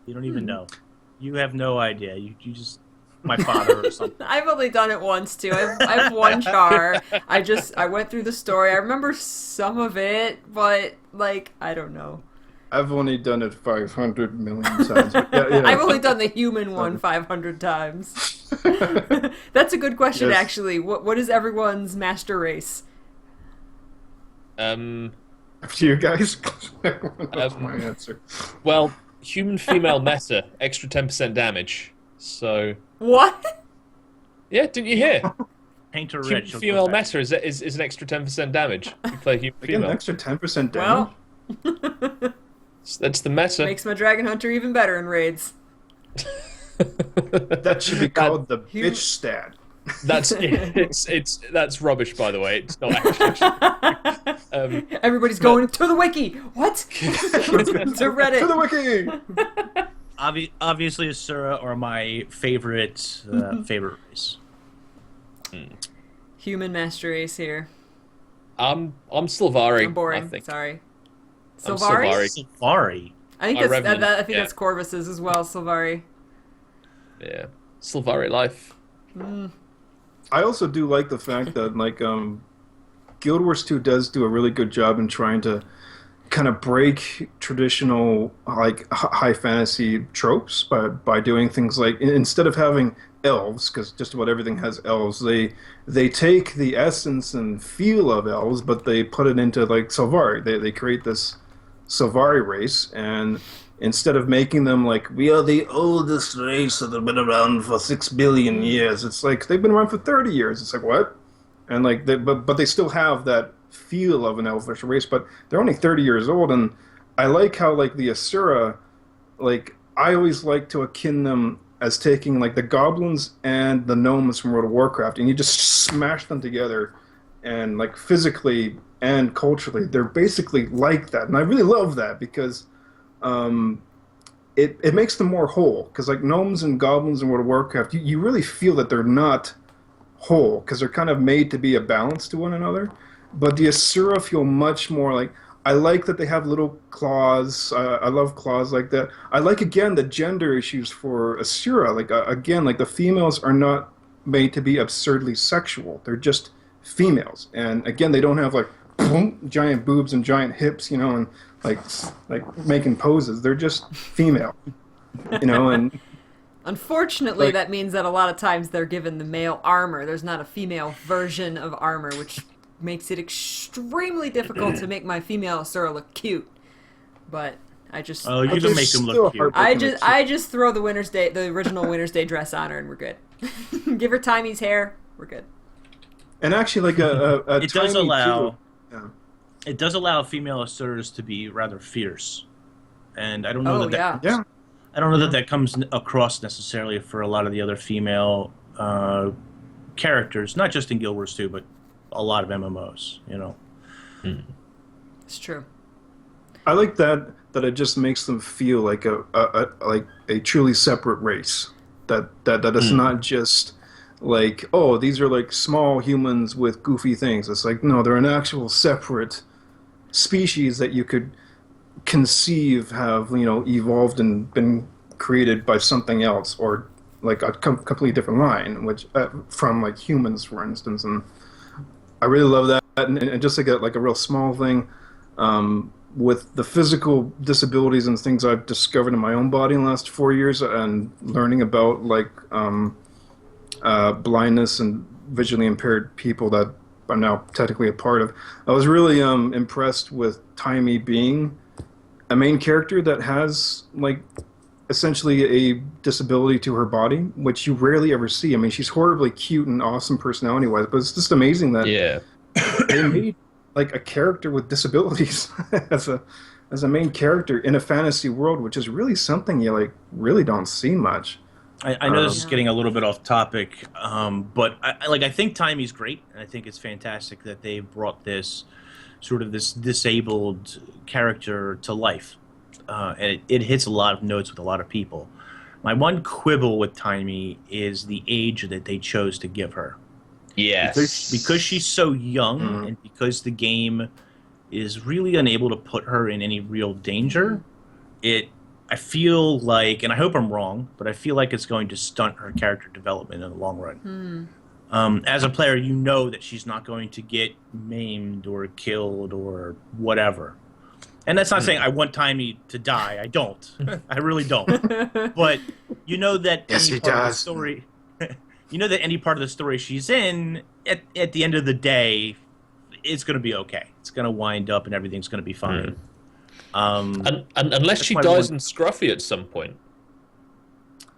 You don't even know. You have no idea. You just... my father or something. I've only done it once too. I've one Char. I went through the story. I remember some of it, but like I don't know. I've only done it 500 million times. I've only done the human one 500 times. That's a good question, actually. What is everyone's master race? After you guys, that's my answer. Well, human female meta, extra 10% damage. So. What? Yeah, didn't you hear? Painter human Red. Female meta is an extra 10% damage. You play human female. An extra 10% damage? Well, That's the meta. Makes my Dragon Hunter even better in raids. That should be called the bitch stat. That's rubbish, by the way. It's not actually. Everybody's going to the wiki. What? To Reddit. To the wiki. Obviously, Asura are my favorite race. Human master race here. I'm Sylvari. I'm boring. I think. Sorry. I'm Sylvari? Sylvari. I think that's Corvus's as well. Sylvari. Yeah. Sylvari life. I also do like the fact that Guild Wars 2 does do a really good job in trying to kind of break traditional high fantasy tropes by doing things like, instead of having elves, because just about everything has elves, they take the essence and feel of elves, but they put it into Sylvari. They create this Sylvari race, and instead of making them we are the oldest race that have been around for 6 billion years, it's like they've been around for 30 years. It's like, what? And but they still have that feel of an elfish race, but they're only 30 years old. And I like how the Asura, I always like to akin them as taking the goblins and the gnomes from World of Warcraft, and you just smash them together, and physically and culturally, they're basically like that. And I really love that because it makes them more whole. Because gnomes and goblins in World of Warcraft, you really feel that they're not whole, because they're kind of made to be a balance to one another. But the Asura feel much more I like that they have little claws. I love claws like that. I like, again, the gender issues for Asura. Again, the females are not made to be absurdly sexual. They're just females. And again, they don't have giant boobs and giant hips, and making poses. They're just female, and unfortunately, that means that a lot of times they're given the male armor. There's not a female version of armor, which makes it extremely difficult to make my female Asura look cute. But I just you can make them look cute. I just throw the original Winter's Day dress on her, and we're good. Give her Timey's hair, we're good. And actually, it does allow. Yeah. It does allow female Asuras to be rather fierce, and I don't know I don't know that comes across necessarily for a lot of the other female characters, not just in Guild Wars 2, but a lot of MMOs. It's true. I like that it just makes them feel like a truly separate race. That it's not just these are small humans with goofy things. It's no, they're an actual separate species that you could conceive have evolved and been created by something else, or a completely different line, which from humans, for instance. And I really love that. And just a real small thing, with the physical disabilities and things I've discovered in my own body in the last 4 years, and learning about blindness and visually impaired people that I'm now technically a part of, I was really impressed with Timey being a main character that has essentially a disability to her body, which you rarely ever see. I mean, she's horribly cute and awesome personality-wise, but it's just amazing that they made a character with disabilities as a main character in a fantasy world, which is really something you really don't see much. I know this is getting a little bit off topic, but I think Timey's great, and I think it's fantastic that they brought this disabled character to life, and it hits a lot of notes with a lot of people. My one quibble with Timey is the age that they chose to give her. Yes, because she's so young, and because the game is really unable to put her in any real danger. I feel and I hope I'm wrong, but I feel like it's going to stunt her character development in the long run. As a player, you know that she's not going to get maimed or killed or whatever. And that's not saying I want Timey to die. I don't. I really don't. But you know that any part of the story, you know that any part of the story she's in, at the end of the day, it's going to be okay. It's going to wind up and everything's going to be fine. And unless she dies in Scruffy at some point.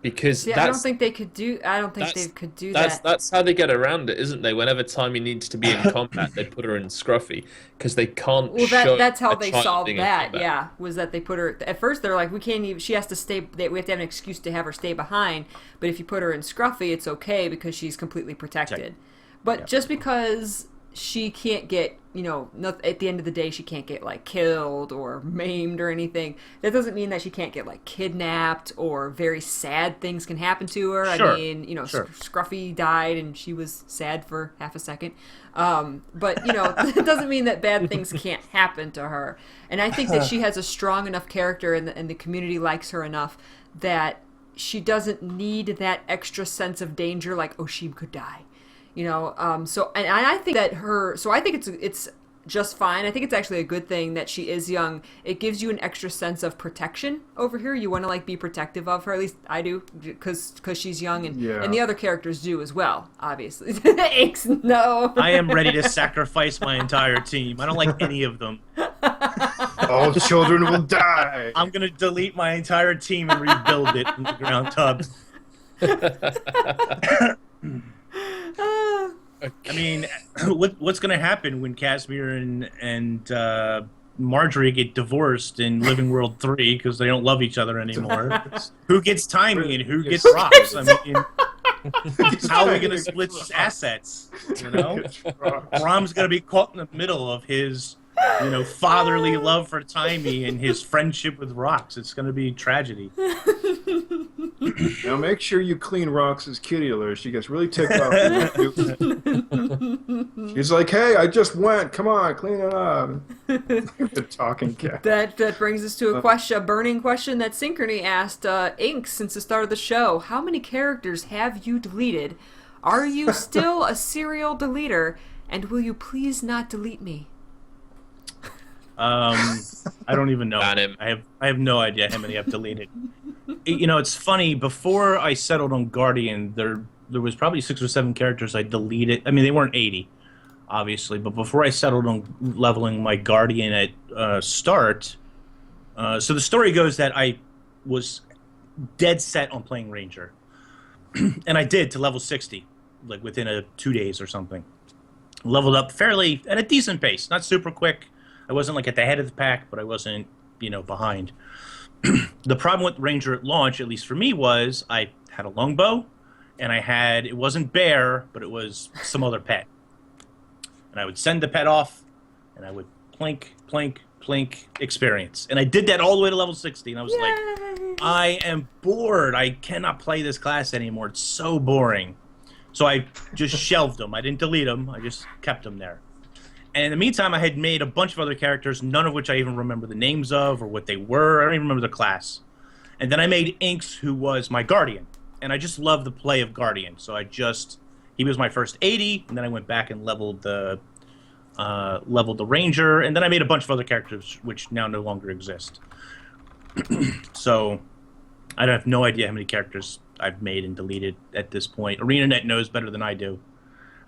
Because See, I don't think they could do. I don't think they could do that. That's how they get around it, isn't they? Whenever Timey needs to be in combat, they put her in Scruffy because they can't. Well, that's how they solved that. in Yeah, was that they put her at first. They're like, we can't even. She has to stay. We have to have an excuse to have her stay behind. But if you put her in Scruffy, it's okay because she's completely protected. But just because she can't get, at the end of the day, she can't get like killed or maimed or anything. That doesn't mean that she can't get like kidnapped or very sad things can happen to her. Sure. I mean, Scruffy died and she was sad for half a second. But it doesn't mean that bad things can't happen to her. And I think that she has a strong enough character and the community likes her enough that she doesn't need that extra sense of danger, like, oh, she could die. So I think that I think it's just fine. I think it's actually a good thing that she is young. It gives you an extra sense of protection over here. You want to be protective of her. At least I do, because she's young, and the other characters do as well. Obviously, Inks, no. I am ready to sacrifice my entire team. I don't like any of them. All children will die. I'm gonna delete my entire team and rebuild it from the ground up. I mean, what's going to happen when Casimir and Marjorie get divorced in Living World 3 because they don't love each other anymore? Who gets Timey and who gets Rocks? I mean, how are we going to split assets? Brahm's going to be caught in the middle of his, fatherly love for Timey and his friendship with Rocks. It's going to be tragedy. Now make sure you clean Rox's kitty alert. She gets really ticked off. She's like, "Hey, I just went. Come on, clean it up." The talking cat. That brings us to a burning question that Synchrony asked Inks since the start of the show. How many characters have you deleted? Are you still a serial deleter? And will you please not delete me? I don't even know. I have no idea how many I've deleted. It's funny. Before I settled on Guardian, there was probably 6 or 7 characters I deleted. I mean, they weren't 80, obviously, but before I settled on leveling my Guardian at start, so the story goes that I was dead set on playing Ranger, and I did to level 60, like within 2 days or something. Leveled up fairly at a decent pace, not super quick. I wasn't like at the head of the pack, but I wasn't, behind. The problem with Ranger at launch, at least for me, was I had a longbow, and it wasn't bear, but it was some other pet. And I would send the pet off, and I would plink, plink, plink experience. And I did that all the way to level 60, and I was like, I am bored. I cannot play this class anymore. It's so boring. So I just shelved them. I didn't delete them. I just kept them there. And in the meantime, I had made a bunch of other characters, none of which I even remember the names of or what they were. I don't even remember the class. And then I made Inks, who was my Guardian. And I just loved the play of Guardian. So he was my first 80, and then I went back and leveled the Ranger. And then I made a bunch of other characters, which now no longer exist. So I have no idea how many characters I've made and deleted at this point. ArenaNet knows better than I do.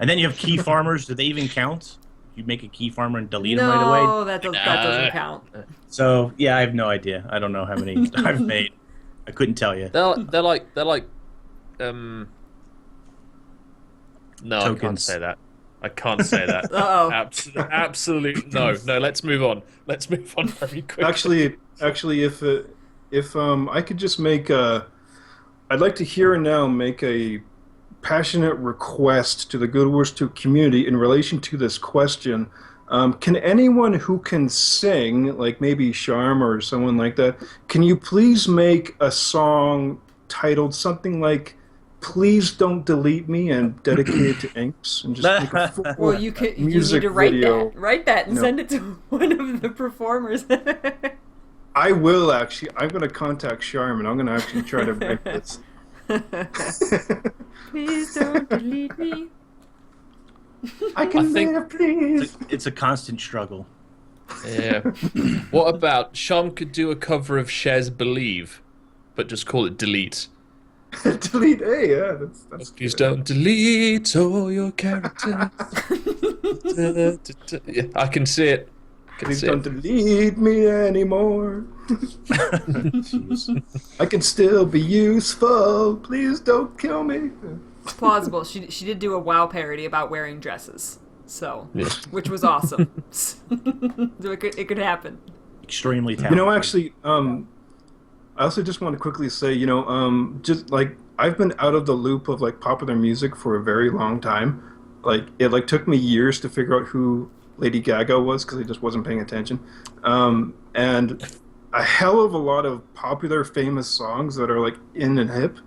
And then you have key farmers. Do they even count? You make a key farmer and delete them right away? No, that doesn't count. So yeah, I have no idea. I don't know how many I've made. I couldn't tell you. They're like no, Tokens. I can't say that. I can't say that. Uh-oh. Absolutely no. Let's move on. Let's move on very quickly. Actually, if I could just I'd like to here and now make a passionate request to the Guild Wars 2 community in relation to this question. Can anyone who can sing, like maybe Sharm or someone like that, can you please make a song titled something like "Please Don't Delete Me" and dedicate it to Inks, and just make a full Well, you music need to write video. that and send it to one of the performers. I will actually. I'm going to contact Sharm and I'm going to actually try to write this. Please don't delete me. I think live, please. It's a constant struggle. Yeah. What about Sharm could do a cover of Cher's "Believe," but just call it "Delete." Delete A, yeah. That's Please good. don't delete all your characters. Yeah, I can see it. Please don't delete me anymore. I can still be useful. Please don't kill me. Plausible. She did do a WoW parody about wearing dresses, so which was awesome. So it could happen. Extremely talented. Actually, I also just want to quickly say, just like I've been out of the loop of like popular music for a very long time. Like it took me years to figure out who Lady Gaga was because I just wasn't paying attention, and a hell of a lot of popular, famous songs that are like in and hip.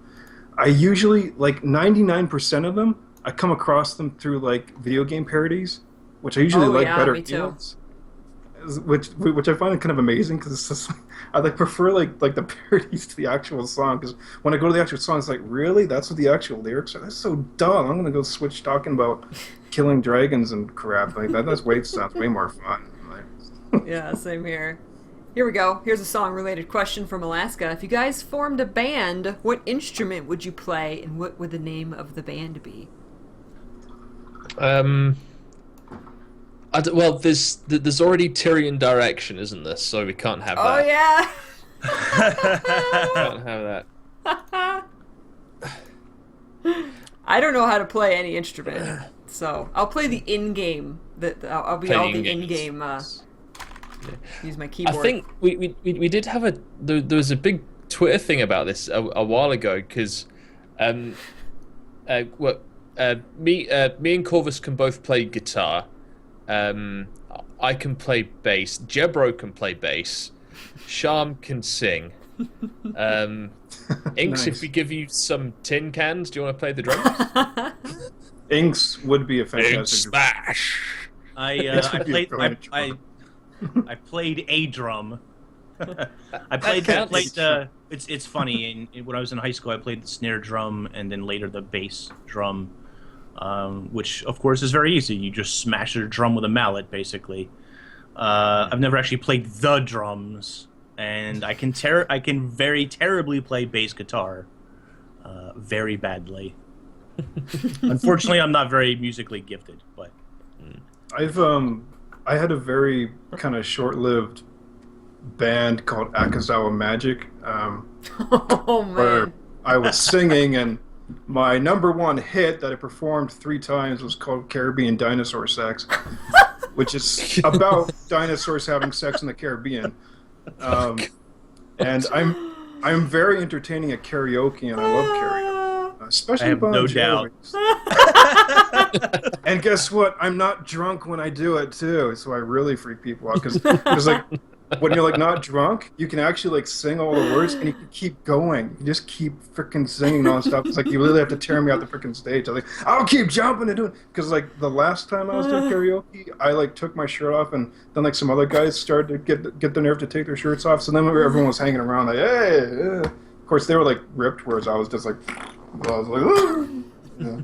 I usually, like 99% of them, I come across them through like video game parodies, which I usually like better. Me too. Which I find kind of amazing because I prefer like the parodies to the actual song, because when I go to the actual song, it's like, really, that's what the actual lyrics are? That's so dumb. I'm gonna go switch talking about killing dragons and crap like that. Sounds way more fun. Yeah, same here. Here we go. Here's a song-related question from Alaska. If you guys formed a band, what instrument would you play, and what would the name of the band be? Well, there's already Tyrion Direction, isn't there? So we can't have that. Oh yeah. Can't have that. I don't know how to play any instrument, so I'll play the in-game. I'll be all the in-game. Use my keyboard. I think we did have there was a big Twitter thing about this a while ago, because me and Corvus can both play guitar. I can play bass. Jebro can play bass. Sham can sing. Inks, Nice. if we give you some tin cans, do you want to play the drums? Inks would be a fantastic. Big smash. I played a drum. It's funny. When I was in high school, I played the snare drum and then later the bass drum, which of course is very easy. You just smash a drum with a mallet, basically. I've never actually played the drums, and I can very terribly play bass guitar, very badly. Unfortunately, I'm not very musically gifted, but I had a very kind of short-lived band called Akasaurus Magic, Oh man. where I was singing, and my #1 hit that I performed 3 times was called Caribbean Dinosaur Sex, which is about dinosaurs having sex in the Caribbean. And I'm very entertaining at karaoke, and I love karaoke, especially I have Bon no Jovi. And guess what? I'm not drunk when I do it too, so I really freak people out, because like when you're like not drunk, you can actually like sing all the words and you can keep going. You just keep freaking singing nonstop. It's like you really have to tear me off the freaking stage. I was like, I'll keep jumping and doing, because like the last time I was doing karaoke, I like took my shirt off, and then like some other guys started to get the nerve to take their shirts off. So then everyone was hanging around like, hey. Of course they were like ripped, whereas I was just like, yeah.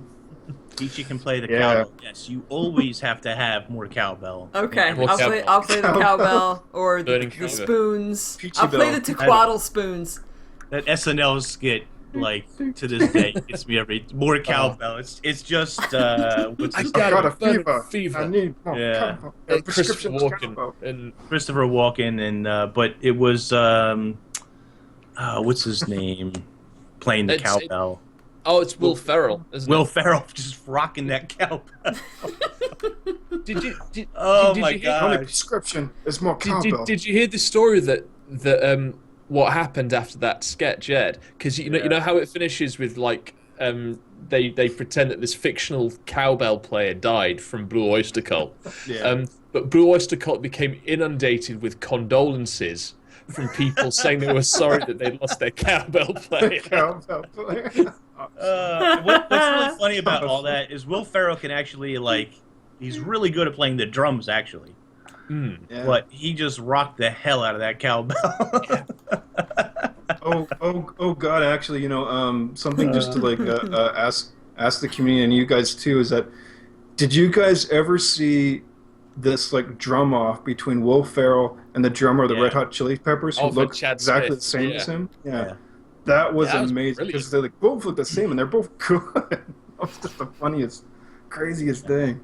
Peachy can play the cowbell. Yes, you always have to have more cowbell. Okay, More I'll play the cowbell or the cowbell. spoons. Peachy I'll play bell. the tequaddle spoons. That SNL skit, like to this day, gets me more cowbell. It's just what's his I got a Fever. fever. I need more cowbell. Christopher Prescription Walken cowbell. and Christopher Walken, and but it was what's his name playing the cowbell. it's Will Ferrell, isn't Will it? Ferrell just rocking that cowbell. Did you My hear- God. Only prescription is more cowbell. Did you hear the story that what happened after that sketch, Ed? Because you know how it finishes with like they pretend that this fictional cowbell player died from Blue Oyster Cult. Yeah. But Blue Oyster Cult became inundated with condolences from people saying they were sorry that they lost their cowbell player. Cowbell player. What's really funny about all that is Will Ferrell can actually he's really good at playing the drums actually, Yeah. but he just rocked the hell out of that cowbell. Oh God! Actually, something just to ask the community and you guys too is that, did you guys ever see this like drum off between Will Ferrell and the drummer of the Red Hot Chili Peppers, who Oh, for looked Chad exactly Smith. the same as him? Yeah. That was That was amazing, because they like both look the same and they're both good. That was just the funniest, craziest thing.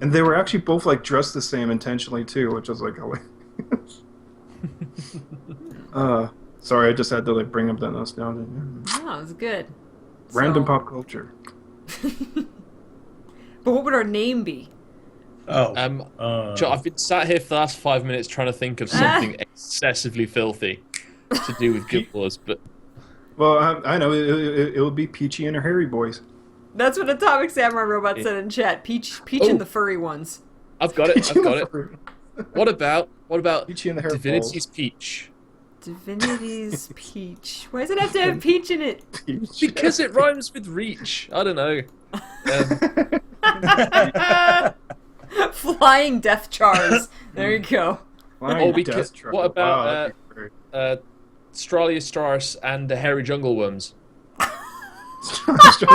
And they were actually both like dressed the same intentionally too, which was like, sorry, I just had to like bring up that nostalgia. Oh, it was good. Random pop culture. But what would our name be? I've been sat here for the last 5 minutes trying to think of something excessively filthy to do with Guild Wars, but... Well, I know, it would be Peachy and her hairy boys. That's what Atomic Samurai Robot said in chat. Peach and the furry ones. I've got it. What about Peachy and the hair Divinity's Peach? Divinity's Peach. Why does it have to have peach in it? Peach. Because it rhymes with reach. I don't know. Flying Death Chars. There you go. What about Straliostars and the hairy jungle worms? I like the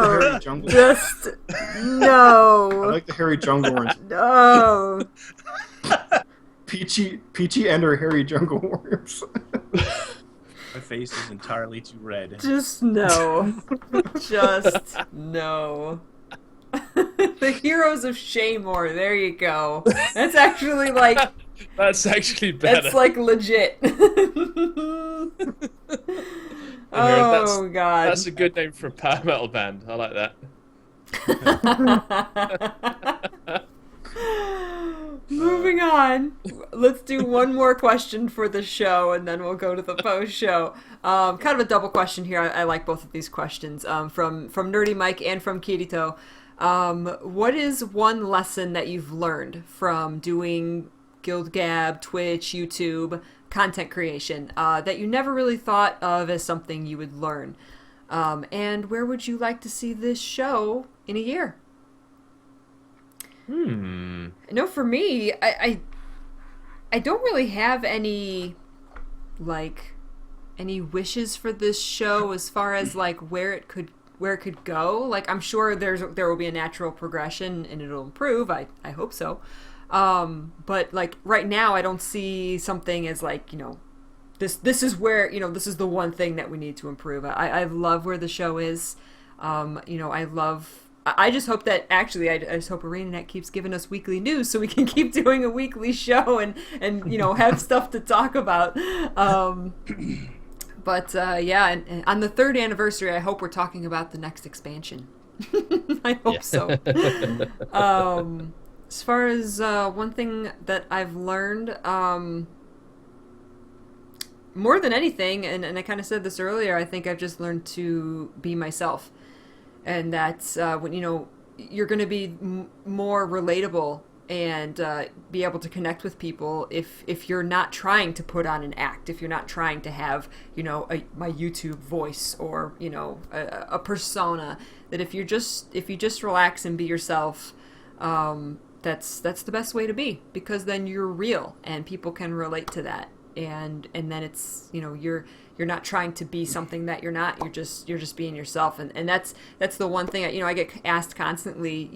hairy jungle. Just no. I like the hairy jungle worms. No. Peachy and her hairy jungle worms. My face is entirely too red. Just no. Just no. The Heroes of Shaymore. There you go. That's actually like. That's actually better. That's like legit. Oh god. That's a good name for a power metal band. I like that. Moving on. Let's do one more question for the show, and then we'll go to the post show. Kind of a double question here. I like both of these questions. From Nerdy Mike and from Kirito. What is one lesson that you've learned from doing Guild Gab, Twitch, YouTube, content creation that you never really thought of as something you would learn? And where would you like to see this show in a year? No, for me, I don't really have any wishes for this show as far as like where it could go. Like, I'm sure there will be a natural progression and it'll improve. I hope so. But like right now, I don't see something as like, this is where, this is the one thing that we need to improve. I love where the show is. I just hope that I just hope ArenaNet keeps giving us weekly news so we can keep doing a weekly show and have stuff to talk about. But and on the 3rd anniversary, I hope we're talking about the next expansion. I hope so. As far as one thing that I've learned, more than anything, and I kind of said this earlier, I think I've just learned to be myself. And that's when, you're going to be more relatable and be able to connect with people if you're not trying to put on an act, if you're not trying to have, my YouTube voice or, a persona, that if you just relax and be yourself, that's the best way to be, because then you're real and people can relate to that. And then it's, you're not trying to be something that you're not. You're just being yourself. And that's the one thing, I get asked constantly,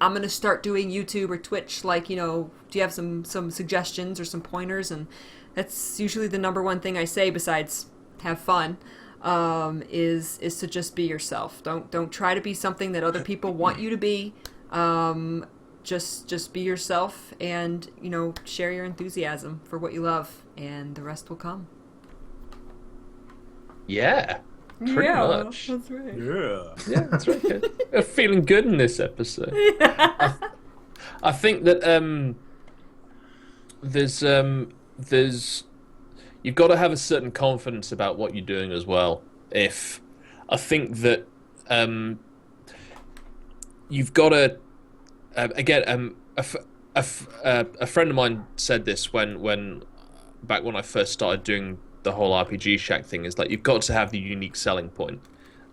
I'm going to start doing YouTube or Twitch. Like, do you have some suggestions or some pointers? And that's usually the number one thing I say, besides have fun, is to just be yourself. Don't try to be something that other people want you to be. Just be yourself and, share your enthusiasm for what you love, and the rest will come. Yeah. Pretty much. That's right. Yeah, that's right. Good. We're feeling good in this episode. Yeah. I think that there's you've got to have a certain confidence about what you're doing as well. I think that you've got to again a friend of mine said this when back when I first started doing the whole RPG Shack thing, is like, you've got to have the unique selling point,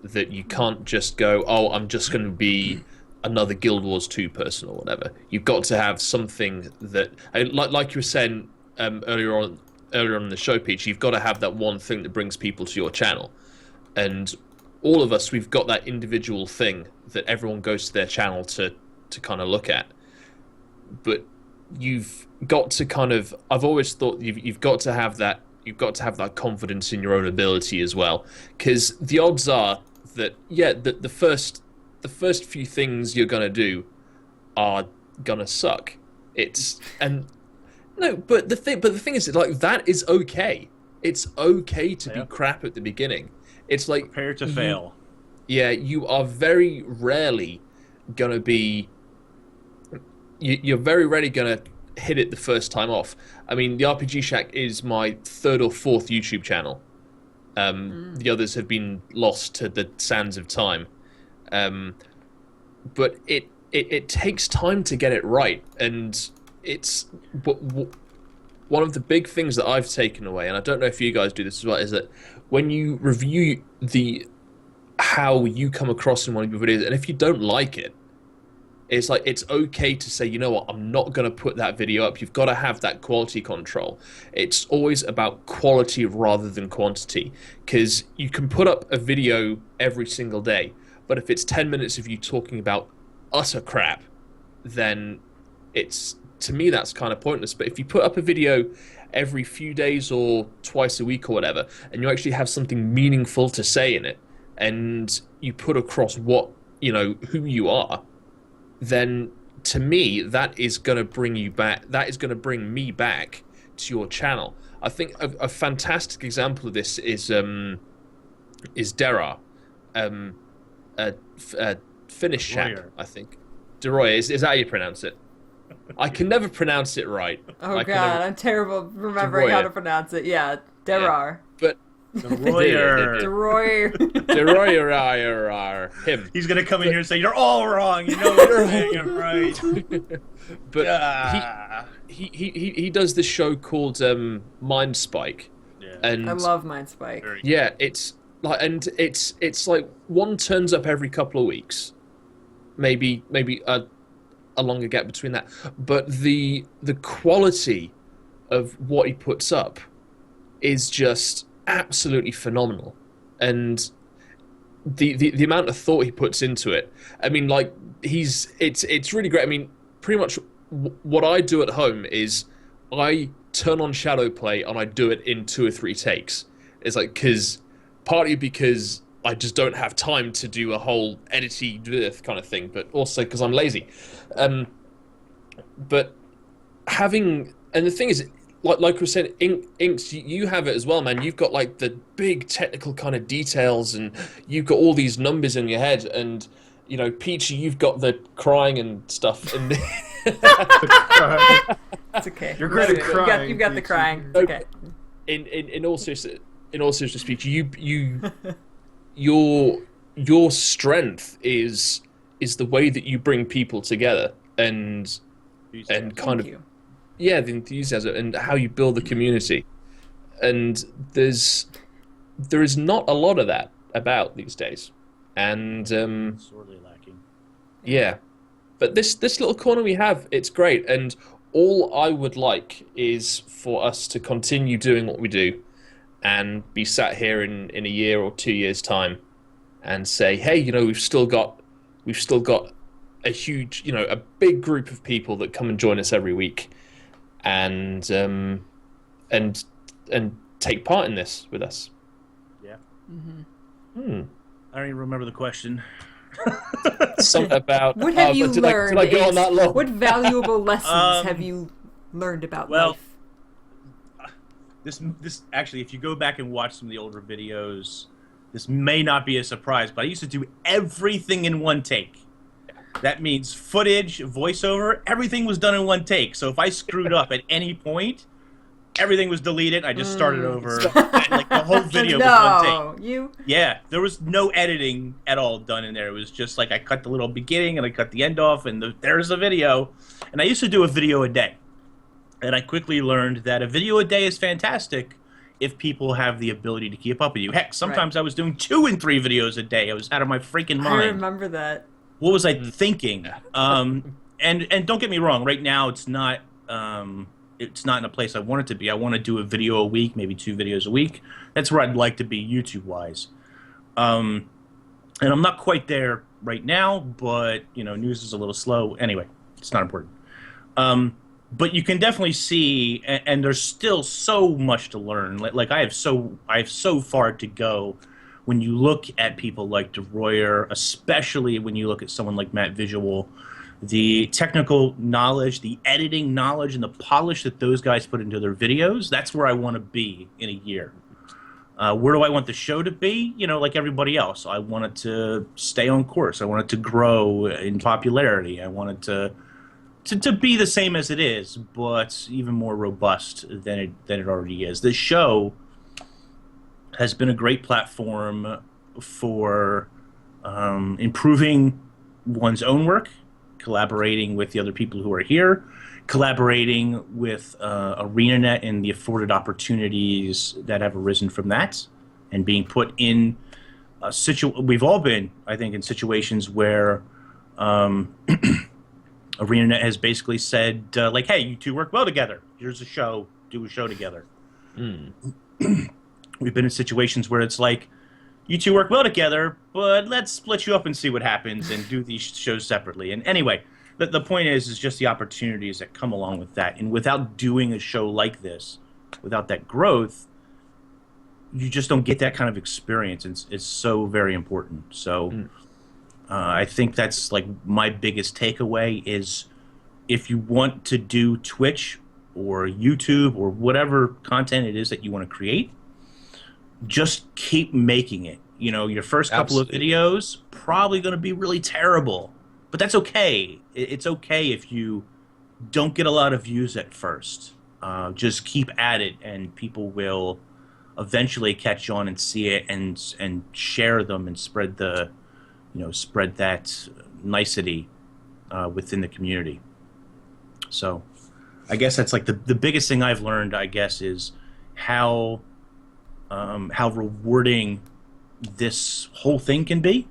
that you can't just go, oh, I'm just going to be another Guild Wars 2 person or whatever. You've got to have something that, like you were saying earlier on in the show, Peach, you've got to have that one thing that brings people to your channel. And all of us, we've got that individual thing that everyone goes to their channel to kind of look at. But you've got to kind of, I've always thought you've got to have that confidence in your own ability as well, because the odds are that the first the first few things you're gonna do are gonna suck. But the thing is, like, that is okay. It's okay to be crap at the beginning. It's like prepare to fail. Yeah, you are very rarely gonna be. You're very rarely gonna hit it the first time off. I mean, the RPG Shack is my 3rd or 4th YouTube channel. The others have been lost to the sands of time. But it takes time to get it right, and it's one of the big things that I've taken away, and I don't know if you guys do this as well, is that when you review how you come across in one of your videos, and if you don't like it, it's like, it's okay to say, you know what, I'm not going to put that video up. You've got to have that quality control. It's always about quality rather than quantity, because you can put up a video every single day, but if it's 10 minutes of you talking about utter crap, then to me that's kind of pointless. But if you put up a video every few days or twice a week or whatever, and you actually have something meaningful to say in it, and you put across who you are, then to me that is going to bring you back. That is going to bring me back to your channel. I think a fantastic example of this is Derar, a Finnish chap, I think. Deroy, is that how you pronounce it? I can never pronounce it right. Oh God, I'm terrible remembering how to pronounce it. Yeah, Derar. Yeah. But Deroy. Him. He's gonna come in here and say, "You're all wrong. You know what you're saying, I'm right." But he does this show called Mind Spike. Yeah. And I love Mind Spike. Yeah, it's like one turns up every couple of weeks, maybe a longer gap between that. But the quality of what he puts up is just absolutely phenomenal, and the amount of thought he puts into it. I mean, like, it's really great. I mean, pretty much what I do at home is I turn on shadow play and I do it in 2 or 3 takes. It's like, partly because I just don't have time to do a whole edity kind of thing, but also because I'm lazy. But and the thing is, like we said, Inks, you have it as well, man. You've got like the big technical kind of details, and you've got all these numbers in your head, and Peachy, you've got the crying and stuff. And it's okay. You're great at crying. You've got the crying. It's okay. In all seriousness, Peachy, your strength is the way that you bring people together, and kind of. Yeah, the enthusiasm and how you build the community, and there is not a lot of that about these days, and sorely lacking. Yeah, but this little corner we have, it's great, and all I would like is for us to continue doing what we do, and be sat here in a year or 2 years' time, and say, hey, we've still got a huge, a big group of people that come and join us every week. And take part in this with us. Yeah. Mm-hmm. I don't even remember the question. Something about what have you learned? Did I go on that long? What valuable lessons have you learned about life? This actually, if you go back and watch some of the older videos, this may not be a surprise, but I used to do everything in one take. That means footage, voiceover, everything was done in one take. So if I screwed up at any point, everything was deleted. I just started over. And, like, the whole video was one take. Yeah, there was no editing at all done in there. It was just like I cut the little beginning and I cut the end off, and there's the video. And I used to do a video a day. And I quickly learned that a video a day is fantastic if people have the ability to keep up with you. Heck, sometimes I was doing 2 and 3 videos a day. I was out of my freaking mind. I remember that. What was I thinking? And don't get me wrong. Right now, it's not in a place I want it to be. I want to do a video a week, maybe 2 videos a week. That's where I'd like to be YouTube-wise. And I'm not quite there right now, but news is a little slow. Anyway, it's not important. But you can definitely see, and there's still so much to learn. Like I have so far to go when you look at people like DeRoyer, especially when you look at someone like Matt Visual, the technical knowledge, the editing knowledge, and the polish that those guys put into their videos, that's where I want to be in a year. Where do I want the show to be? You know, like everybody else. I want it to stay on course. I want it to grow in popularity. I want it to be the same as it is, but even more robust than it already is. This show has been a great platform for improving one's own work, collaborating with the other people who are here, collaborating with ArenaNet and the afforded opportunities that have arisen from that, and being put in a we've all been, I think, in situations where ArenaNet has basically said, like, hey, you two work well together. Here's a show. Do a show together. We've been in situations where it's like, you two work well together, but let's split you up and see what happens and do these shows separately. And anyway, the point is just the opportunities that come along with that. And without doing a show like this, without that growth, you just don't get that kind of experience. It's so very important. So I think that's like my biggest takeaway is if you want to do Twitch or YouTube or whatever content it is that you want to create, just keep making it. You know, your first couple of videos probably going to be really terrible, but that's okay. It's okay if you don't get a lot of views at first. Just keep at it, and people will eventually catch on and see it and share them and spread the, spread that nicety within the community. So, I guess that's like the biggest thing I've learned. I guess is how rewarding this whole thing can be,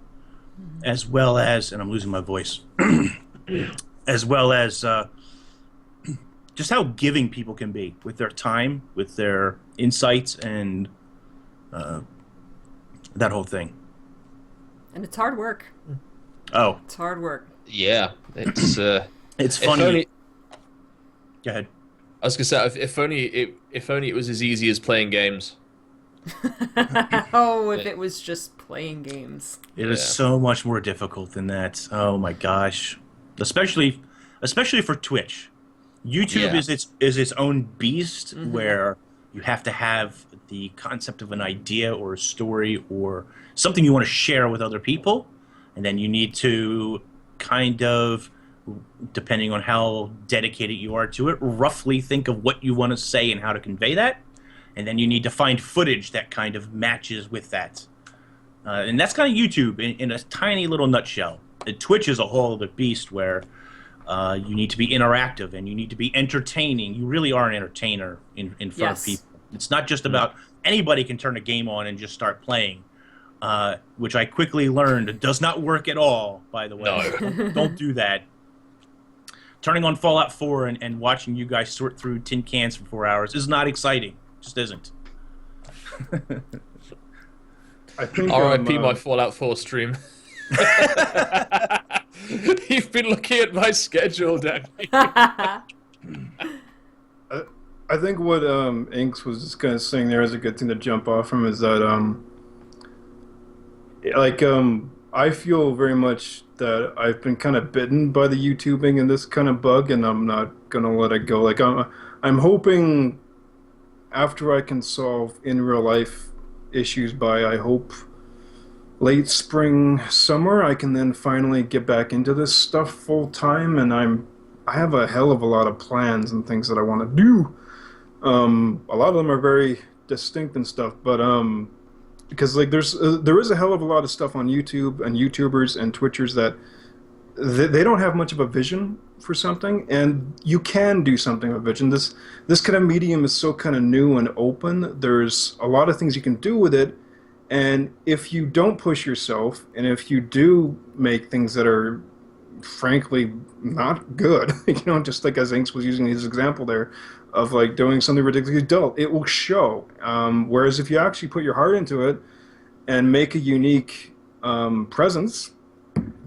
as well as, and I'm losing my voice, as well as just how giving people can be with their time, with their insights, and that whole thing. And it's hard work. Oh, it's hard work. Yeah, it's it's funny. Go ahead. I was gonna say, if only it was as easy as playing games. Oh, if it was just playing games. It is so much more difficult than that. Oh my gosh. Especially for Twitch. YouTube is its own beast, where you have to have the concept of an idea or a story or something you want to share with other people, and then you need to kind of, depending on how dedicated you are to it, roughly think of what you want to say and how to convey that. And then you need to find footage that kind of matches with that. And that's kind of YouTube in a tiny little nutshell. Twitch is a whole other beast where you need to be interactive and you need to be entertaining. You really are an entertainer in front of people. It's not just about anybody can turn a game on and just start playing, which I quickly learned does not work at all, by the way. No. Don't do that. Turning on Fallout 4 and watching you guys sort through tin cans for 4 hours is not exciting. Just isn't. I think R.I.P. my Fallout 4 stream. You've been looking at my schedule, Danny. I think what Inks was just kind of saying there is a good thing to jump off from is that I feel very much that I've been kind of bitten by the YouTubing and this kind of bug, and I'm not gonna let it go. Like I'm hoping after I can solve in real life issues by, I hope, late spring, summer, I can then finally get back into this stuff full time, and I have a hell of a lot of plans and things that I want to do. A lot of them are very distinct and stuff, but because like there is a hell of a lot of stuff on YouTube and YouTubers and Twitchers that they don't have much of a vision for something, and you can do something with vision. This kind of medium is so kind of new and open. There's a lot of things you can do with it, and if you don't push yourself, and if you do make things that are frankly not good, just like as Inks was using his example there of like doing something ridiculously dull, it will show. Whereas if you actually put your heart into it and make a unique presence,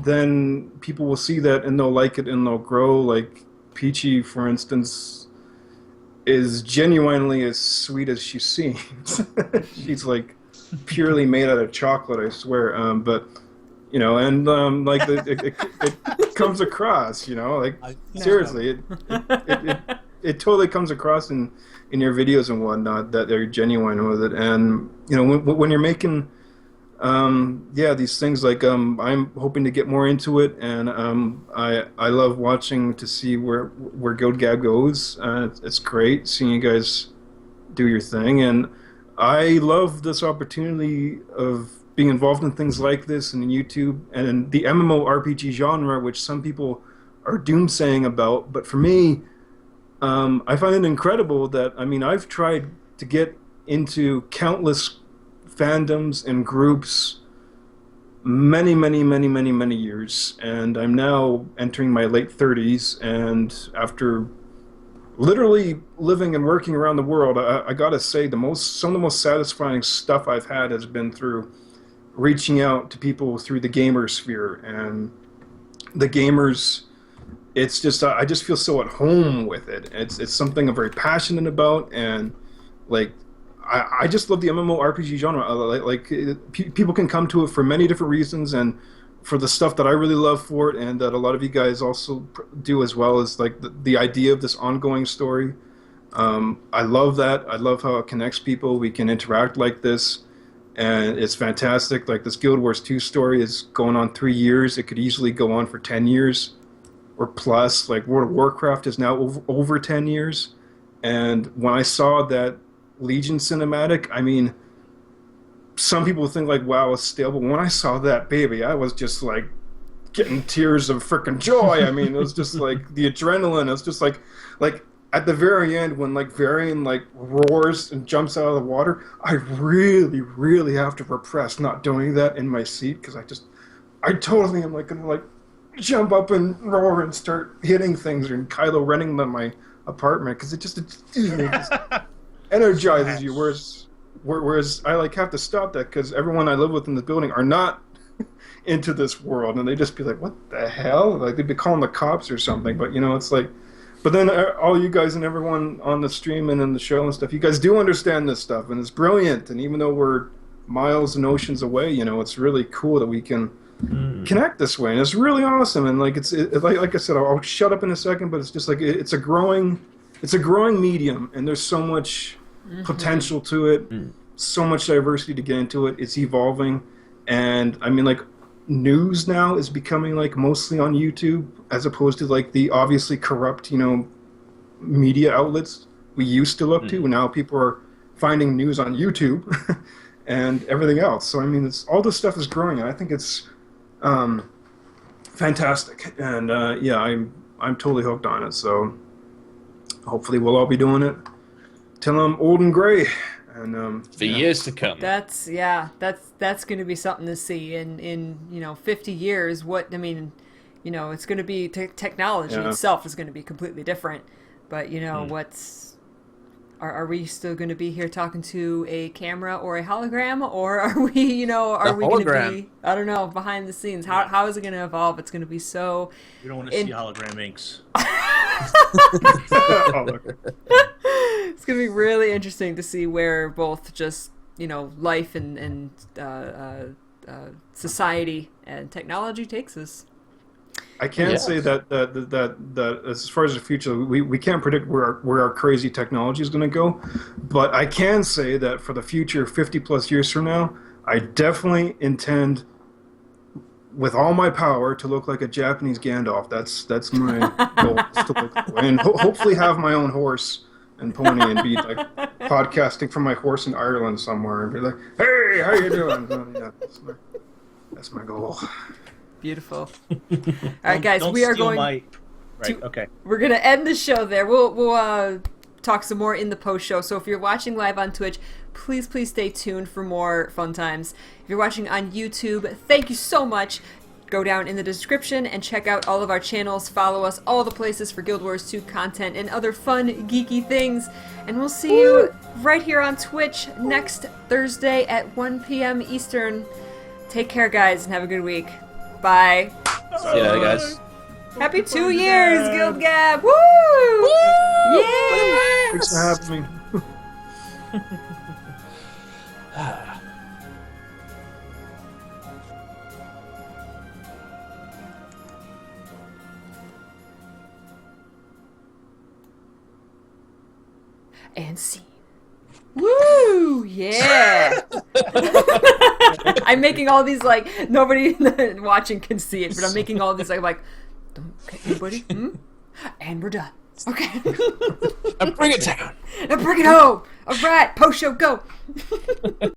then people will see that and they'll like it and they'll grow. Like Peachy, for instance, is genuinely as sweet as she seems. She's like purely made out of chocolate, I swear. But you know, and like it comes across, you know, like seriously, it totally comes across in your videos and whatnot that they're genuine with it. And you know, when you're making these things, like I'm hoping to get more into it, and I love watching to see where GuildGab goes. It's great seeing you guys do your thing, and I love this opportunity of being involved in things like this and YouTube and in the MMORPG genre, which some people are doomsaying about. But for me, I find it incredible that, I mean, I've tried to get into countless fandoms and groups many years, and I'm now entering my late 30s, and after literally living and working around the world, I gotta say some of the most satisfying stuff I've had has been through reaching out to people through the gamer sphere. And the gamers, it's just I just feel so at home with it. It's something I'm very passionate about, and like I just love the MMORPG genre. People can come to it for many different reasons, and for the stuff that I really love for it, and that a lot of you guys also do as well, is like the idea of this ongoing story. I love that. I love how it connects people. We can interact like this, and it's fantastic. Like this Guild Wars 2 story is going on 3 years. It could easily go on for 10 years or plus. Like World of Warcraft is now over 10 years. And when I saw that Legion cinematic, I mean, some people think like, wow, it's stale, but when I saw that, baby, I was just like getting tears of freaking joy. I mean, it was just like the adrenaline. It was just like at the very end when like Varian like roars and jumps out of the water, I really have to repress not doing that in my seat, because I totally am like gonna like jump up and roar and start hitting things, and Kylo Renning them in my apartment, because it just energizes you. Whereas I like have to stop that, because everyone I live with in the building are not into this world, and they just be like, what the hell? Like they'd be calling the cops or something. But you know, it's like, but then all you guys and everyone on the stream and in the show and stuff, you guys do understand this stuff, and it's brilliant. And even though we're miles and oceans away, you know, it's really cool that we can connect this way, and it's really awesome. And like like I said, I'll shut up in a second, but it's just like it's a growing medium, and there's so much potential to it, so much diversity to get into it. It's evolving, and I mean, like, news now is becoming like mostly on YouTube, as opposed to like the obviously corrupt, you know, media outlets we used to look to. And now people are finding news on YouTube and everything else. So I mean, all this stuff is growing, and I think it's fantastic. And yeah, I'm totally hooked on it. So hopefully we'll all be doing it till I'm old and gray, and for years to come. That's going to be something to see in you know 50 years. What I mean, you know, it's going to be technology itself is going to be completely different. But you know, are we still going to be here talking to a camera or a hologram, or are we, you know, we going to be, I don't know, behind the scenes? How is it going to evolve? It's going to be so. We don't want to see hologram inks. It's gonna be really interesting to see where both just, you know, life and society and technology takes us. I can say that as far as the future, we can't predict where our crazy technology is going to go, but I can say that for the future, 50 plus years from now, I definitely intend, with all my power, to look like a Japanese Gandalf. That's my goal, is to look that way. And hopefully have my own horse and pony, and be like podcasting from my horse in Ireland somewhere, and be like, "Hey, how you doing?" So, yeah, that's my goal. Beautiful. All right, guys, we are going. Okay. We're gonna end the show there. We'll talk some more in the post show. So if you're watching live on Twitch, please stay tuned for more fun times. If you're watching on YouTube, thank you so much. Go down in the description and check out all of our channels. Follow us all the places for Guild Wars 2 content and other fun, geeky things. And we'll see you right here on Twitch next Thursday at 1 p.m. Eastern. Take care, guys, and have a good week. Bye. See you later, guys. Happy 2 years, Guild Gab! Woo! Yeah! Thanks for having me. and scene. Woo! Yeah! I'm making all these, like, nobody watching can see it, but I'm making all these, like, don't get anybody. And we're done. Okay. And bring it down. And bring it home. All right, post show, go.